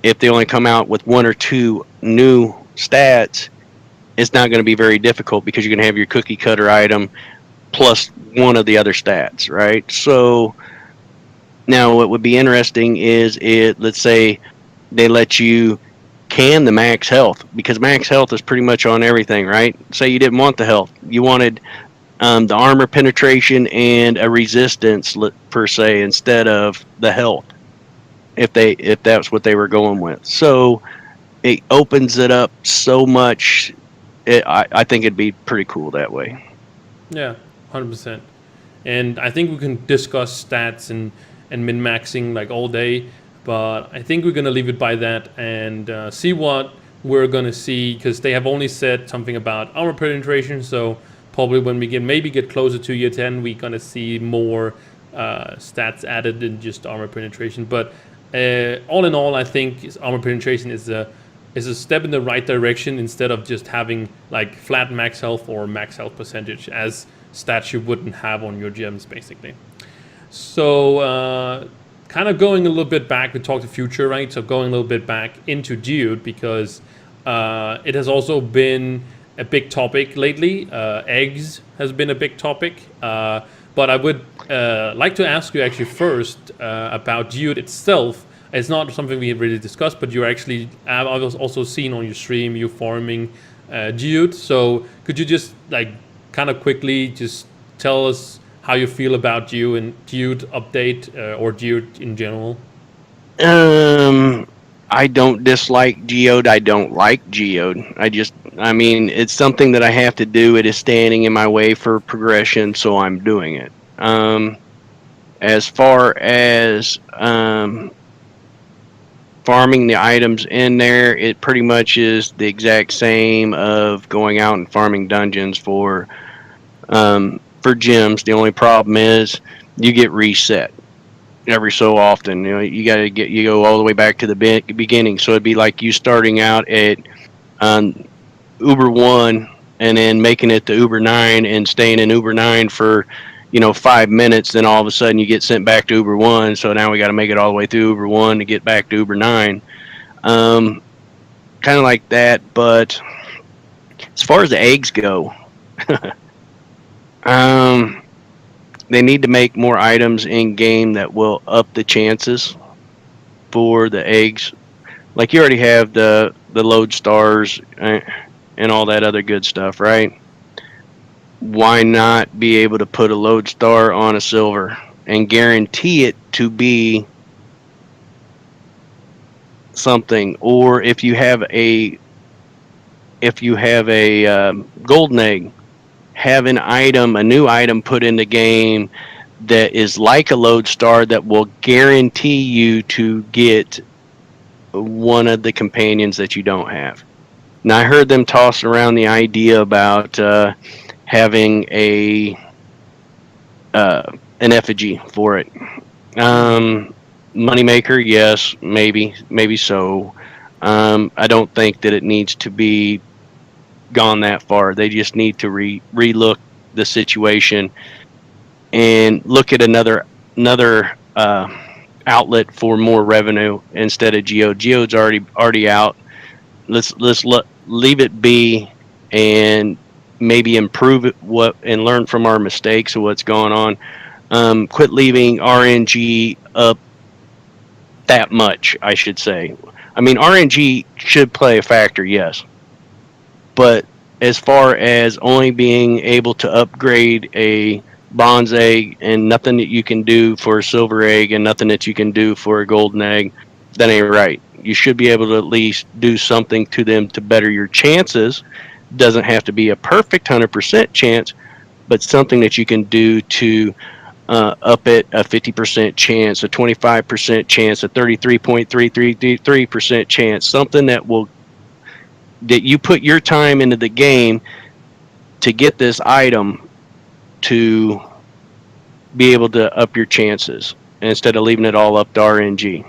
if they only come out with one or two new stats, it's not going to be very difficult because you're going to have your cookie cutter item plus one of the other stats, right? So now what would be interesting is it. Let's say they let you can the max health because max health is pretty much on everything, right? Say you didn't want the health, you wanted the armor penetration and a resistance per se instead of the health if that's what they were going with. So it opens it up so much. I think it'd be pretty cool that way. Yeah, 100%. And I think we can discuss stats and min maxing like all day, but I think we're gonna leave it by that and see what we're gonna see because they have only said something about armor penetration. So probably when we get closer to year 10, we're gonna see more stats added than just armor penetration. But all in all, I think armor penetration is a step in the right direction instead of just having like flat max health or max health percentage as stats you wouldn't have on your gems, basically. So, kind of going a little bit back, we talked the future, right? So, going a little bit back into Geode because it has also been a big topic lately. Eggs has been a big topic. But I would like to ask you actually first about Geode itself. It's not something we have really discussed, but you're actually, I've also seen on your stream you farming Geode. So, could you just like kind of quickly just tell us how you feel about Geode and Geode update or Geode in general? Um, I don't dislike Geode. I don't like Geode. I mean, it's something that I have to do. It is standing in my way for progression, so I'm doing it. As far as farming the items in there, it pretty much is the exact same of going out and farming dungeons for for gems. The only problem is you get reset every so often. You go all the way back to the beginning. So it'd be like you starting out at um, Uber 1 and then making it to Uber 9 and staying in Uber 9 for 5 minutes. Then all of a sudden you get sent back to Uber 1. So now we got to make it all the way through Uber 1 to get back to Uber 9. Kind of like that. But as far as the eggs go, they need to make more items in game that will up the chances for the eggs. Like you already have the lodestars and all that other good stuff, right? Why not be able to put a lodestar on a silver and guarantee it to be something? Or if you have a golden egg, have a new item put in the game that is like a lodestar that will guarantee you to get one of the companions that you don't have. Now I heard them toss around the idea about having an effigy for it. Moneymaker, yes, maybe so. I don't think that it needs to be gone that far. They just need to relook the situation and look at another outlet for more revenue instead of Geode. Geode's already out. Let's leave it be and maybe improve it and learn from our mistakes of what's going on. Quit leaving RNG up that much, I should say. I mean, RNG should play a factor, yes. But as far as only being able to upgrade a bronze egg and nothing that you can do for a silver egg and nothing that you can do for a golden egg, that ain't right. You should be able to at least do something to them to better your chances. Doesn't have to be a perfect 100% chance, but something that you can do to up it a 50% chance, a 25% chance, a 33.333% chance, something that you put your time into the game to get this item to be able to up your chances instead of leaving it all up to RNG.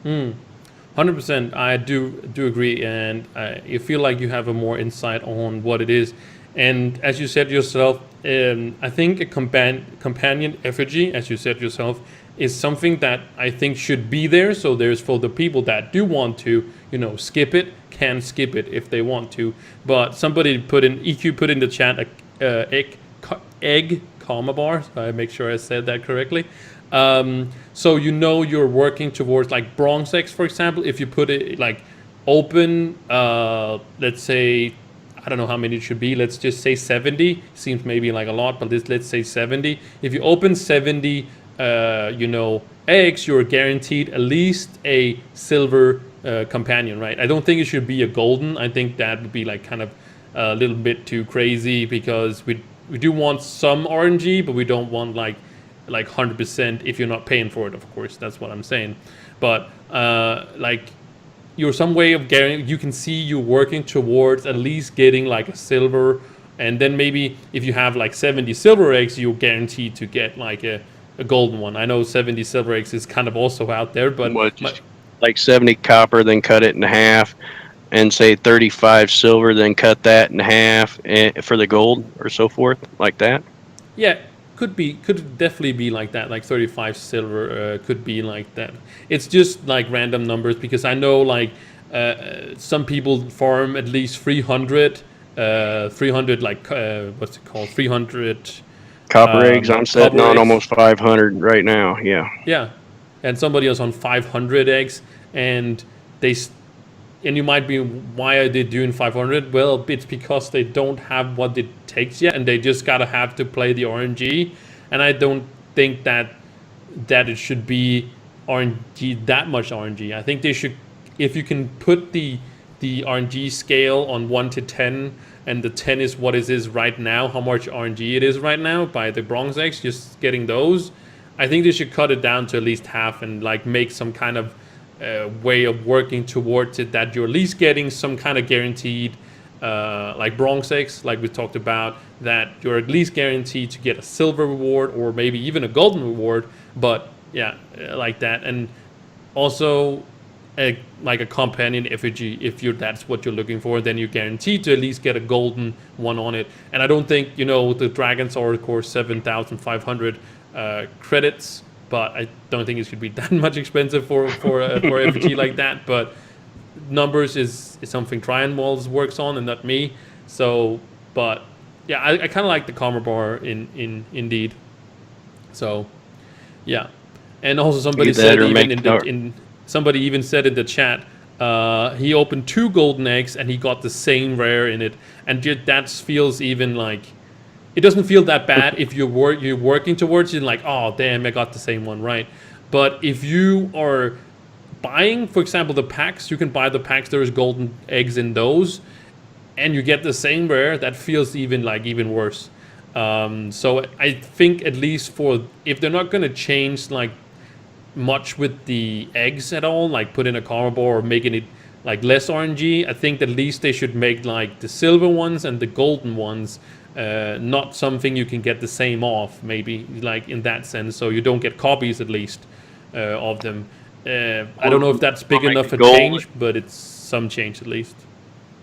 100%. I do agree, and I feel like you have a more insight on what it is. And as you said yourself, I think a companion effigy, as you said yourself, is something that I think should be there. So there's for the people that do want to, skip it, can skip it if they want to. But somebody EQ put in the chat egg comma bar. So I make sure I said that correctly. So you're working towards like bronze eggs, for example. If you put it like open, let's say, I don't know how many it should be. Let's just say 70. Seems maybe like a lot, but let's say 70. If you open 70, eggs, you're guaranteed at least a silver companion, right? I don't think it should be a golden. I think that would be like kind of a little bit too crazy because we do want some RNG, but we don't want like 100% if you're not paying for it, of course. That's what I'm saying. But you're some way of getting, you can see you working towards at least getting like a silver, and then maybe if you have like 70 silver eggs, you're guaranteed to get like a golden one. I know 70 silver eggs is kind of also out there, but like 70 copper, then cut it in half, and say 35 silver, then cut that in half for the gold or so forth, like that. Yeah, could definitely be like that. Like 35 silver could be like that. It's just like random numbers because I know like some people farm at least 300 like what's it called, 300 copper eggs. I'm sitting on almost 500 right now. Yeah, and somebody else on 500 eggs, and you might be, why are they doing 500? Well, it's because they don't have what it takes yet, and they just gotta have to play the RNG. And I don't think that it should be RNG, that much RNG. I think they should, if you can put the RNG scale on 1 to 10, and the 10 is what it is right now, how much RNG it is right now by the bronze eggs, just getting those. I think they should cut it down to at least half and like make some kind of way of working towards it, that you're at least getting some kind of guaranteed like bronze eggs, like we talked about, that you're at least guaranteed to get a silver reward or maybe even a golden reward. But yeah, like that. And also like a companion effigy, if you that's what you're looking for, then you're guaranteed to at least get a golden one on it. And I don't think the dragons are of course 7,500 credits, but I don't think it should be that much expensive for effigy like that. But numbers is something Trian Walls works on and not me. So, but yeah, I kind of like the karma bar in indeed. So yeah, and also somebody said even somebody even said in the chat, he opened 2 golden eggs and he got the same rare in it, and that feels even like it doesn't feel that bad if you're working towards it, like, oh damn, I got the same one, right? But if you are buying, for example, the packs, you can buy the packs. There is golden eggs in those, and you get the same rare. That feels even worse. So I think at least for if they're not gonna change like much with the eggs at all, like put in a karma bar or making it like less RNG, I think at least they should make like the silver ones and the golden ones not something you can get the same off, maybe like in that sense, so you don't get copies at least of them. I don't know if that's big enough a change, but it's some change at least.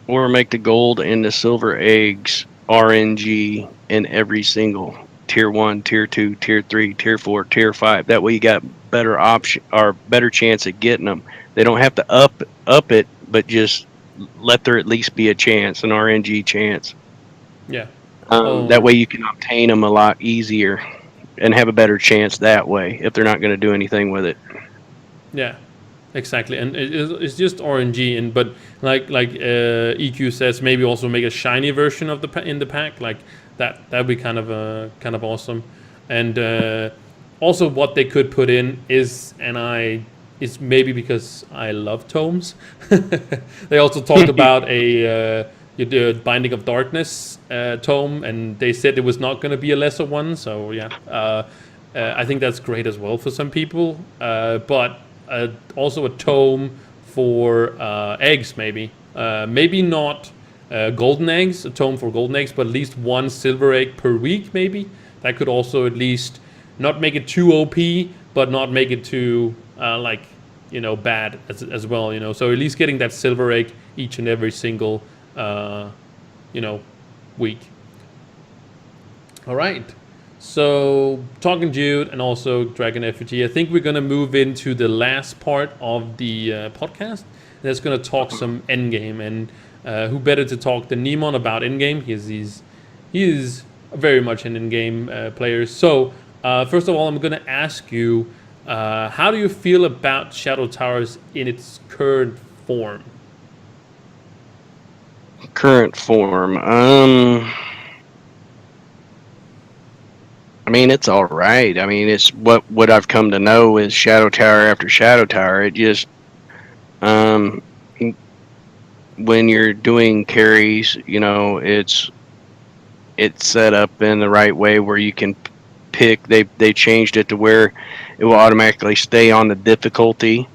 Or make the gold and the silver eggs RNG in every single tier 1, tier 2, tier 3, tier 4, tier 5. That way you got better option or better chance at getting them. They don't have to up it, but just let there at least be a chance, an RNG chance. Yeah. That way you can obtain them a lot easier and have a better chance that way if they're not going to do anything with it. Yeah, exactly. And it's just RNG, but like EQ says, maybe also make a shiny version of in the pack, like that'd be kind of awesome. And also what they could put in is, it's maybe because I love tomes. They also talked about the Binding of Darkness tome, and they said it was not going to be a lesser one. So yeah, I think that's great as well for some people. But also a tome for eggs, maybe. Maybe not golden eggs, a tome for golden eggs, but at least 1 silver egg per week, maybe. That could also at least not make it too OP, but not make it too bad as well. So at least getting that silver egg each and every single week. All right. So talking Jude and also Dragon Effigy, I think we're gonna move into the last part of the podcast. That's gonna talk some endgame, and who better to talk than Neemon about endgame? Because he is very much an endgame player. So first of all, I'm gonna ask you, how do you feel about Shadow Towers in its current form? Current form, I mean, it's all right. I mean, it's what I've come to know is Shadow Tower after Shadow Tower. It just, when you're doing carries, it's set up in the right way where you can pick. They changed it to where it will automatically stay on the difficulty.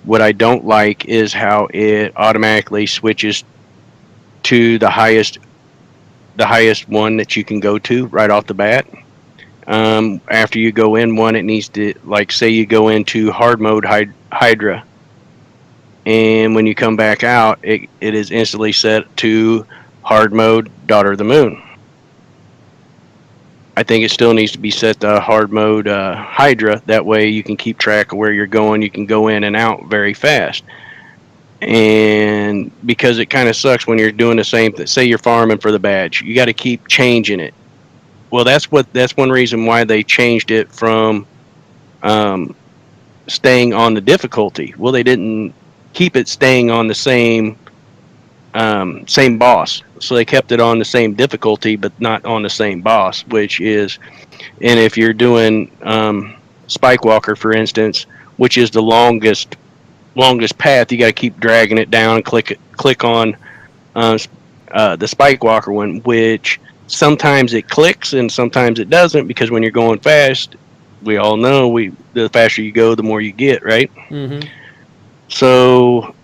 What I don't like is how it automatically switches to the highest one that you can go to right off the bat. After you go in one, it needs to, like, say you go into hard mode Hydra, and when you come back out, it is instantly set to hard mode Daughter of the Moon. I think it still needs to be set to hard mode Hydra. That way you can keep track of where you're going. You can go in and out very fast. And because it kind of sucks when you're doing the same thing. Say you're farming for the badge, you got to keep changing it. Well, that's one reason why they changed it from staying on the difficulty. Well, they didn't keep it staying on the same boss, so they kept it on the same difficulty, but not on the same boss. Which is, and if you're doing Spike Walker, for instance, which is the longest path, you got to keep dragging it down and click on the Spike Walker one, which sometimes it clicks and sometimes it doesn't, because when you're going fast, we all know the faster you go, the more you get, right? Mm-hmm. So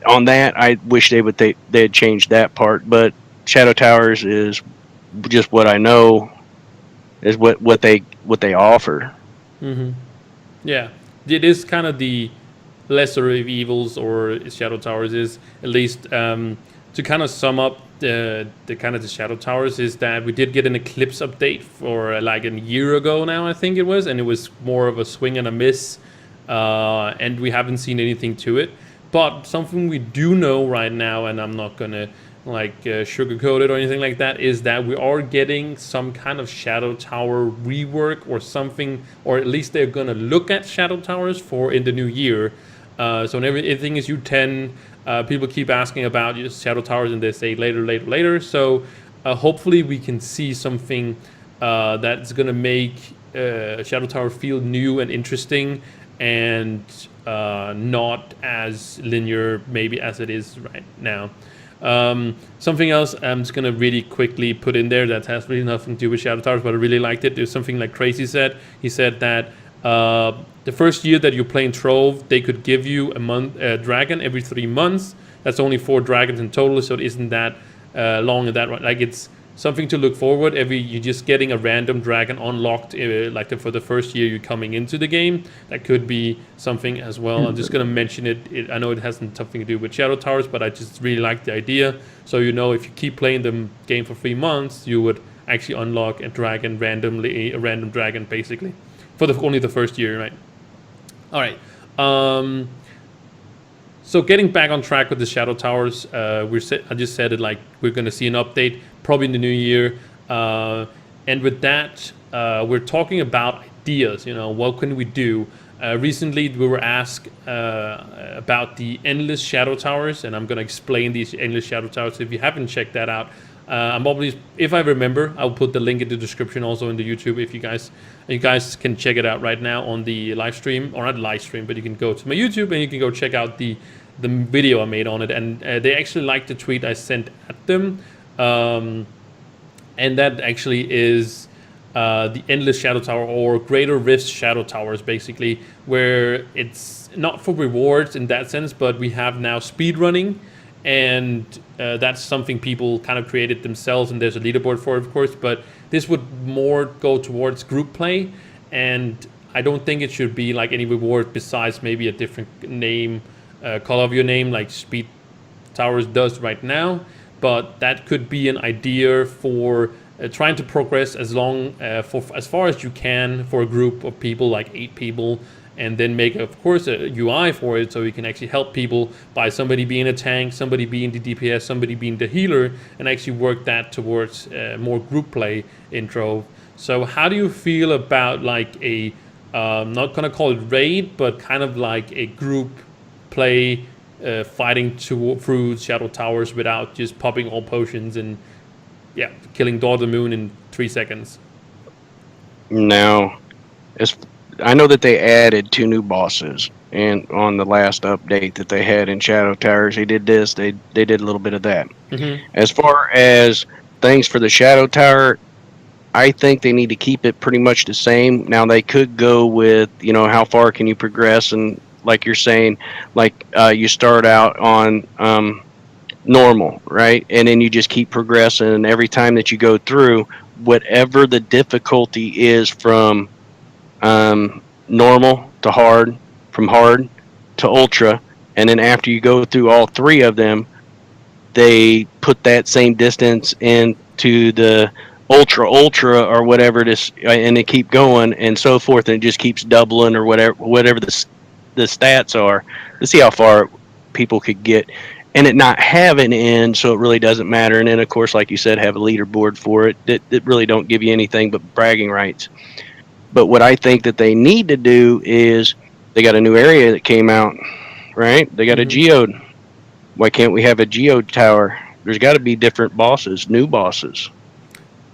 on that, I wish they had changed that part. But Shadow Towers is just what I know is what they offer. Hmm. Yeah, it is kind of the lesser of evils, or Shadow Towers is at least to kind of sum up the kind of the Shadow Towers is that we did get an Eclipse update for like a year ago now, I think it was, and it was more of a swing and a miss, and we haven't seen anything to it. But something we do know right now, and I'm not gonna like sugarcoat it or anything like that, is that we are getting some kind of Shadow Tower rework or something, or at least they're gonna look at Shadow Towers for in the new year. So whenever everything is U10, people keep asking about Shadow Towers, and they say later, later, later. So hopefully we can see something that's gonna make Shadow Tower feel new and interesting, and not as linear maybe as it is right now. Something else I'm just gonna really quickly put in there that has really nothing to do with Shadow Towers, but I really liked it. There's something like Crazy said. He said that the first year that you're playing Trove, they could give you a dragon every 3 months. That's only 4 dragons in total, so it isn't that long in that one. Like, it's something to look forward. You're just getting a random dragon unlocked, for the first year you're coming into the game. That could be something as well. I'm just gonna mention it. I know it hasn't something to do with Shadow Towers, but I just really like the idea. So if you keep playing the game for 3 months, you would actually unlock a dragon randomly, a random dragon basically, for only the first year, right? All right. So getting back on track with the Shadow Towers, I just said it, like, we're going to see an update probably in the new year, and with that, we're talking about ideas. What can we do? Recently, we were asked about the endless Shadow Towers, and I'm going to explain these endless Shadow Towers. If you haven't checked that out, if I remember, I'll put the link in the description also in the YouTube. If you guys can check it out right now on the live stream, or not live stream, but you can go to my YouTube and you can go check out the video I made on it. And they actually liked the tweet I sent at them, and that actually is the Endless Shadow Tower, or Greater Rifts Shadow Towers, basically, where it's not for rewards in that sense, but we have now speed running. And that's something people kind of created themselves, and there's a leaderboard for it, of course, but this would more go towards group play, and I don't think it should be like any reward besides maybe a different name, color of your name, like Speed Towers does right now. But that could be an idea for trying to progress as far as you can for a group of people, like 8 people, and then make, of course, a UI for it, so you can actually help people by somebody being a tank, somebody being the DPS, somebody being the healer, and actually work that towards more group play in Trove. So how do you feel about like a, not gonna call it raid, but kind of like a group play, fighting through Shadow Towers without just popping all potions and killing Daughter Moon in 3 seconds? Now, I know that they added 2 new bosses, and on the last update that they had in Shadow Towers, they did this. They did a little bit of that. Mm-hmm. As far as things for the Shadow Tower, I think they need to keep it pretty much the same. Now, they could go with, how far can you progress, and like you're saying, like you start out on normal, right, and then you just keep progressing, and every time that you go through, whatever the difficulty is from normal to hard, from hard to ultra, and then after you go through all 3 of them, they put that same distance into the ultra or whatever it is, and they keep going and so forth, and it just keeps doubling, or whatever the stats are, to see how far people could get, and it not have an end, so it really doesn't matter. And then, of course, like you said, have a leaderboard for it that really don't give you anything but bragging rights. But what I think that they need to do is, they got a new area that came out, right? They got a geode. Why can't we have a geode tower? There's got to be different bosses, new bosses.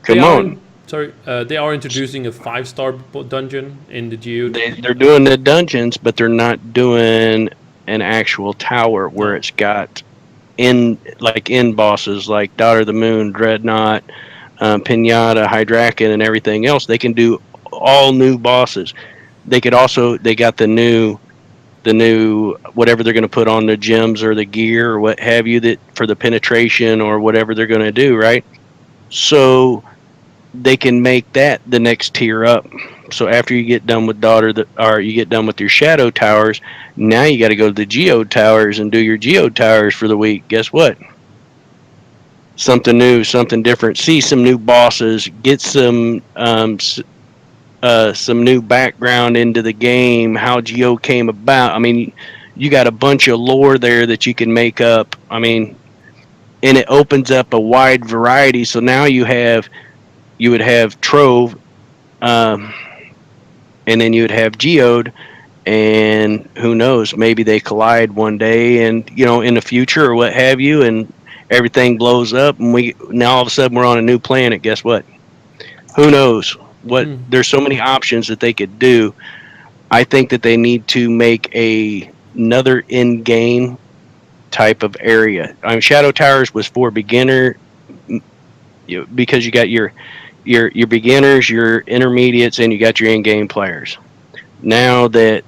Come on. They are introducing a 5-star dungeon in the geode. They're doing the dungeons, but they're not doing an actual tower where it's got end bosses like Daughter of the Moon, Dreadnought, Pinata, Hydraken, and everything else. They can do all new bosses. They got the new the new whatever they're going to put on the gems or the gear or what have you, that for the penetration or whatever they're going to do, right? So they can make that the next tier up. So after you get done with or you get done with your shadow towers, now you got to go to the geo towers and do your geo towers for the week. Guess what? Something new, something different. See some new bosses. Get some new background into the game. How geo came about. I mean, you got a bunch of lore there that you can make up. I mean, and it opens up a wide variety. So now you would have Trove, um, and then you would have Geode, and who knows, maybe they collide one day, and in the future or what have you, and everything blows up, and we now all of a sudden we're on a new planet. Guess what? Who knows? What Mm. There's so many options that they could do. I think that they need to make another in-game type of area. I mean, Shadow Towers was for beginner, because you got your beginners, your intermediates, and you got your in-game players. Now that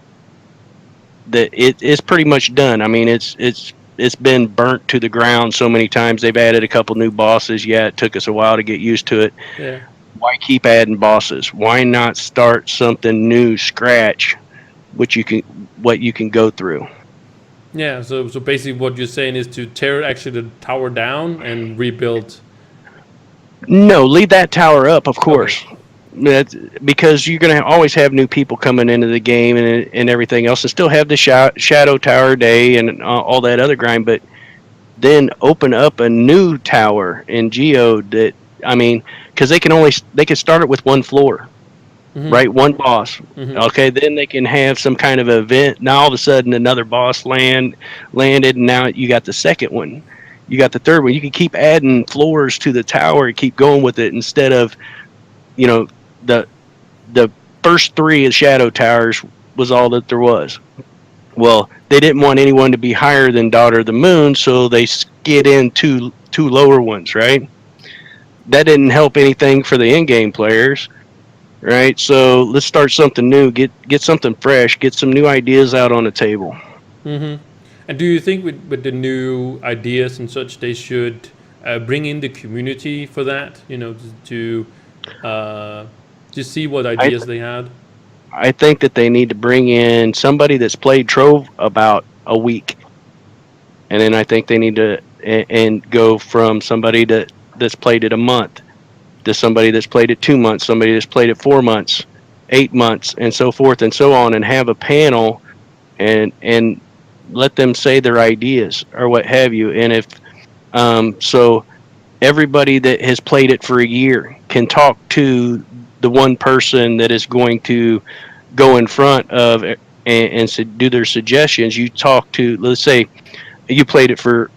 it's pretty much done. I mean, it's been burnt to the ground so many times. They've added a couple new bosses. Yeah, it took us a while to get used to it. Yeah. Why keep adding bosses? Why not start something new, scratch, what you can go through? Yeah. So basically, what you're saying is to tear actually the tower down and rebuild. No, leave that tower up, of Okay. course. Because you're going to always have new people coming into the game and everything else, and still have the Shadow Tower Day and all that other grind, but then open up a new tower in Geo that, I mean, because they can start it with one floor, Mm-hmm. right? One boss. Mm-hmm. Okay, then they can have some kind of event. Now all of a sudden another boss landed, and now you got the second one. You got the third one. You can keep adding floors to the tower and keep going with it instead of, you know, the the first three of Shadow Towers was all that there was. Well, they didn't want anyone to be higher than Daughter of the Moon, so they skid in two lower ones, right? That didn't help anything for the in-game players, right? So let's start something new, get something fresh, get some new ideas out on the table. Mm-hmm. And do you think with the new ideas and such, they should bring in the community for that? To uh, just see what I ideas they had. I think that they need to bring in somebody that's played Trove about a week, and then I think they need to and go from somebody that's played it a month to somebody that's played it 2 months, somebody that's played it 4 months, 8 months, and so forth and so on, and have a panel and let them say their ideas or what have you. And if so, everybody that has played it for a year can talk to the one person that is going to go in front of and do their suggestions. You talk to, let's say, you played it for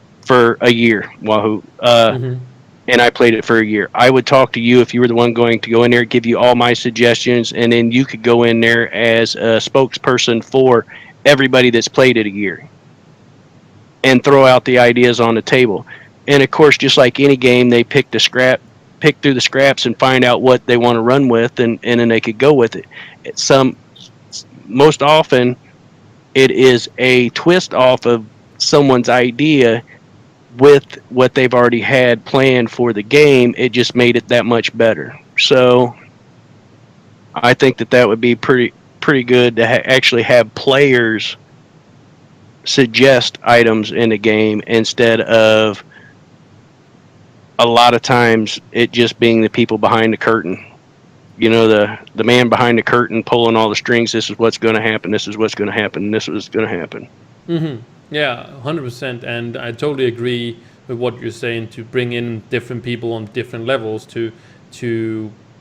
a year, Wahoo. Mm-hmm. And I played it for a year. I would talk to you if you were the one going to go in there, give you all my suggestions, and then you could go in there as a spokesperson for everybody that's played it a year and throw out the ideas on the table. And of course, just like any game, they pick through the scraps and find out what they want to run with, and then they could go with it. Most often, it is a twist off of someone's idea with what they've already had planned for the game. It just made it that much better. So I think that would be pretty good to actually have players suggest items in the game instead of a lot of times it just being the people behind the curtain. The man behind the curtain pulling all the strings. This is what's going to happen. This is what's going to happen. This is going to happen. Mm-hmm. Yeah, 100%. And I totally agree with what you're saying, to bring in different people on different levels to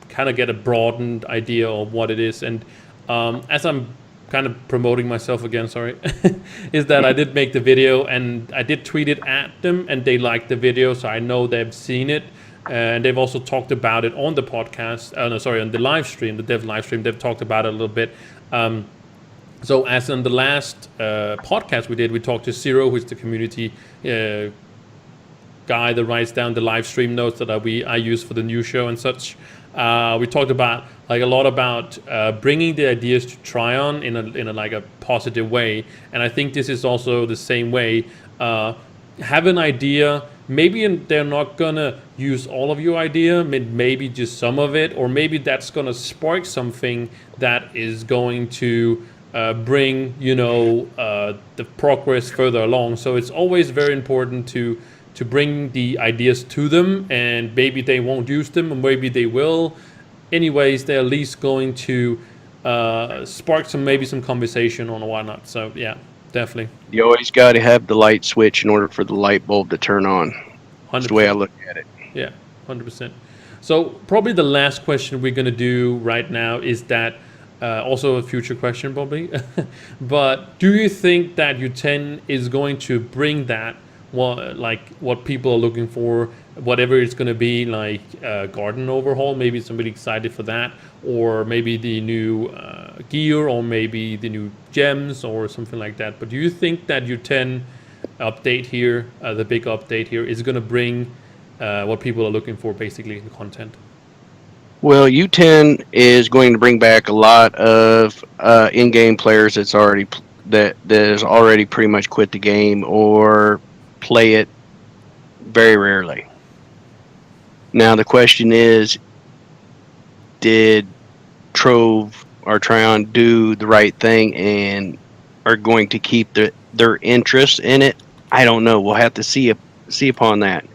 kind of get a broadened idea of what it is. And as I'm kind of promoting myself again, sorry, is that I did make the video and I did tweet it at them and they liked the video, so I know they've seen it. And they've also talked about it on the podcast. On the live stream, the dev live stream. They've talked about it a little bit. So as in the last podcast we did, we talked to Zero, who's the community guy that writes down the live stream notes that I use for the new show and such. We talked about like a lot about bringing the ideas to Tryon in a like a positive way, and I think this is also the same way. Have an idea. Maybe they're not gonna use all of your idea, maybe just some of it, or maybe that's gonna spark something that is going to bring the progress further along. So it's always very important to bring the ideas to them, and maybe they won't use them, or maybe they will. Anyways, they're at least going to spark maybe some conversation on whatnot. So yeah, definitely. You always got to have the light switch in order for the light bulb to turn on. That's the way I 100%. look at it. Yeah, 100%. So probably the last question we're gonna do right now is that also a future question probably, but do you think that U10 is going to bring that what people are looking for, whatever it's going to be, like garden overhaul? Maybe somebody excited for that, or maybe the new gear, or maybe the new gems, or something like that. But do you think that U10 update here, the big update here, is going to bring what people are looking for, basically, in content? Well, U10 is going to bring back a lot of in-game players that has already pretty much quit the game or play it very rarely. Now the question is, did Trove or Tryon do the right thing and are going to keep their interest in it? I don't know. We'll have to see upon that.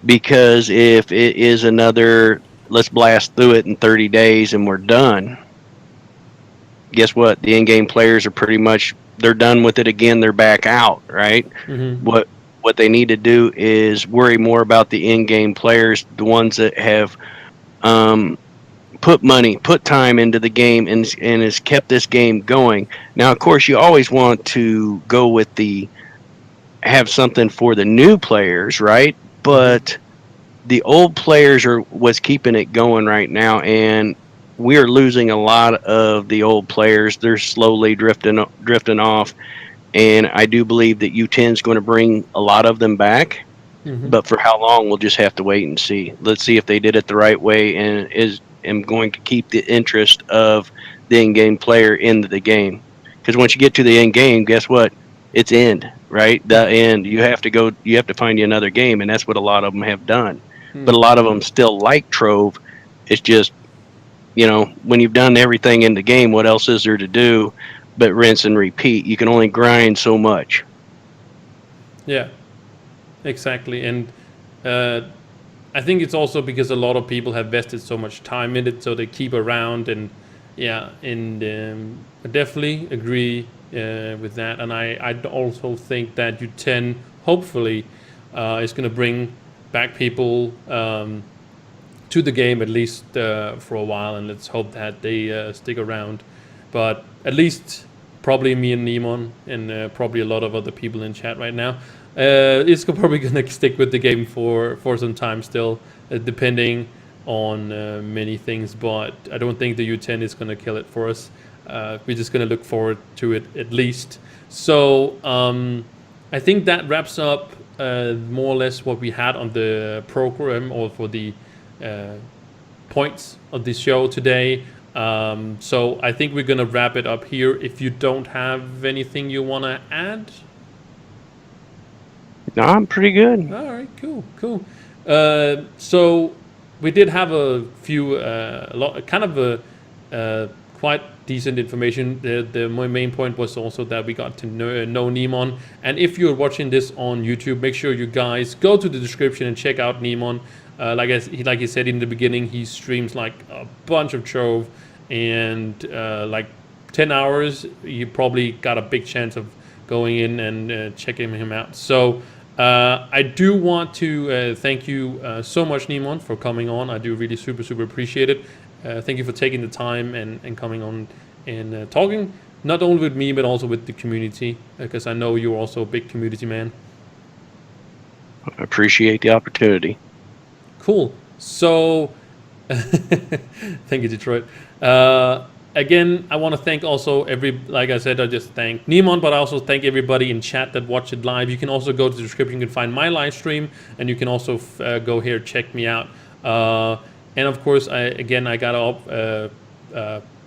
Because if it is another, let's blast through it in 30 days and we're done, guess what? The in-game players are pretty much, they're done with it again. They're back out, right? Mm-hmm. What they need to do is worry more about the in-game players, the ones that have put time into the game and has kept this game going. Now, of course, you always want to go with have something for the new players, right? But the old players are what's keeping it going right now, and we're losing a lot of the old players. They're slowly drifting off, and I do believe that U10 is going to bring a lot of them back. Mm-hmm. But for how long, we'll just have to wait and see. Let's see if they did it the right way and am going to keep the interest of the in-game player into the game. Because once you get to the end game, guess what? It's end, right? The end. You have to find you another game, and that's what a lot of them have done. But a lot of them still like Trove. It's just, when you've done everything in the game, what else is there to do but rinse and repeat? You can only grind so much. Yeah, exactly. And I think it's also because a lot of people have vested so much time in it, so they keep around. And yeah, and I definitely agree with that. And I also think that U10 hopefully is going to bring back people to the game, at least for a while, and let's hope that they stick around. But at least probably me and Neemon, and probably a lot of other people in chat right now, is probably gonna stick with the game for some time still, depending on many things. But I don't think the U10 is gonna kill it for us. We're just gonna look forward to it at least. So I think that wraps up more or less what we had on the program, or for the points of the show today. So I think we're gonna wrap it up here. If you don't have anything you want to add. No, I'm pretty good. All right, cool. So we did have a few, quite decent information. My main point was also that we got to know Neemon. And if you're watching this on YouTube, make sure you guys go to the description and check out Neemon. Like he said in the beginning, he streams like a bunch of Trove, and like 10 hours, you probably got a big chance of going in and checking him out. So I do want to thank you so much, Neemon, for coming on. I do really super appreciate it. Thank you for taking the time and coming on and talking, not only with me, but also with the community, because I know you're also a big community man. I appreciate the opportunity. Cool. So, thank you, Detroit. Again, I want to thank also like I said, I just thank Neemon, but I also thank everybody in chat that watched it live. You can also go to the description, you can find my live stream, and you can also go here, check me out. And of course, I gotta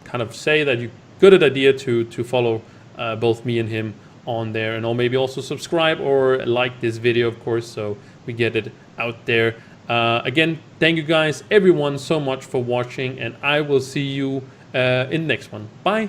kind of say that you good idea to follow both me and him on there, and or maybe also subscribe or like this video, of course, so we get it out there. Again, thank you guys, everyone, so much for watching, and I will see you in the next one. Bye.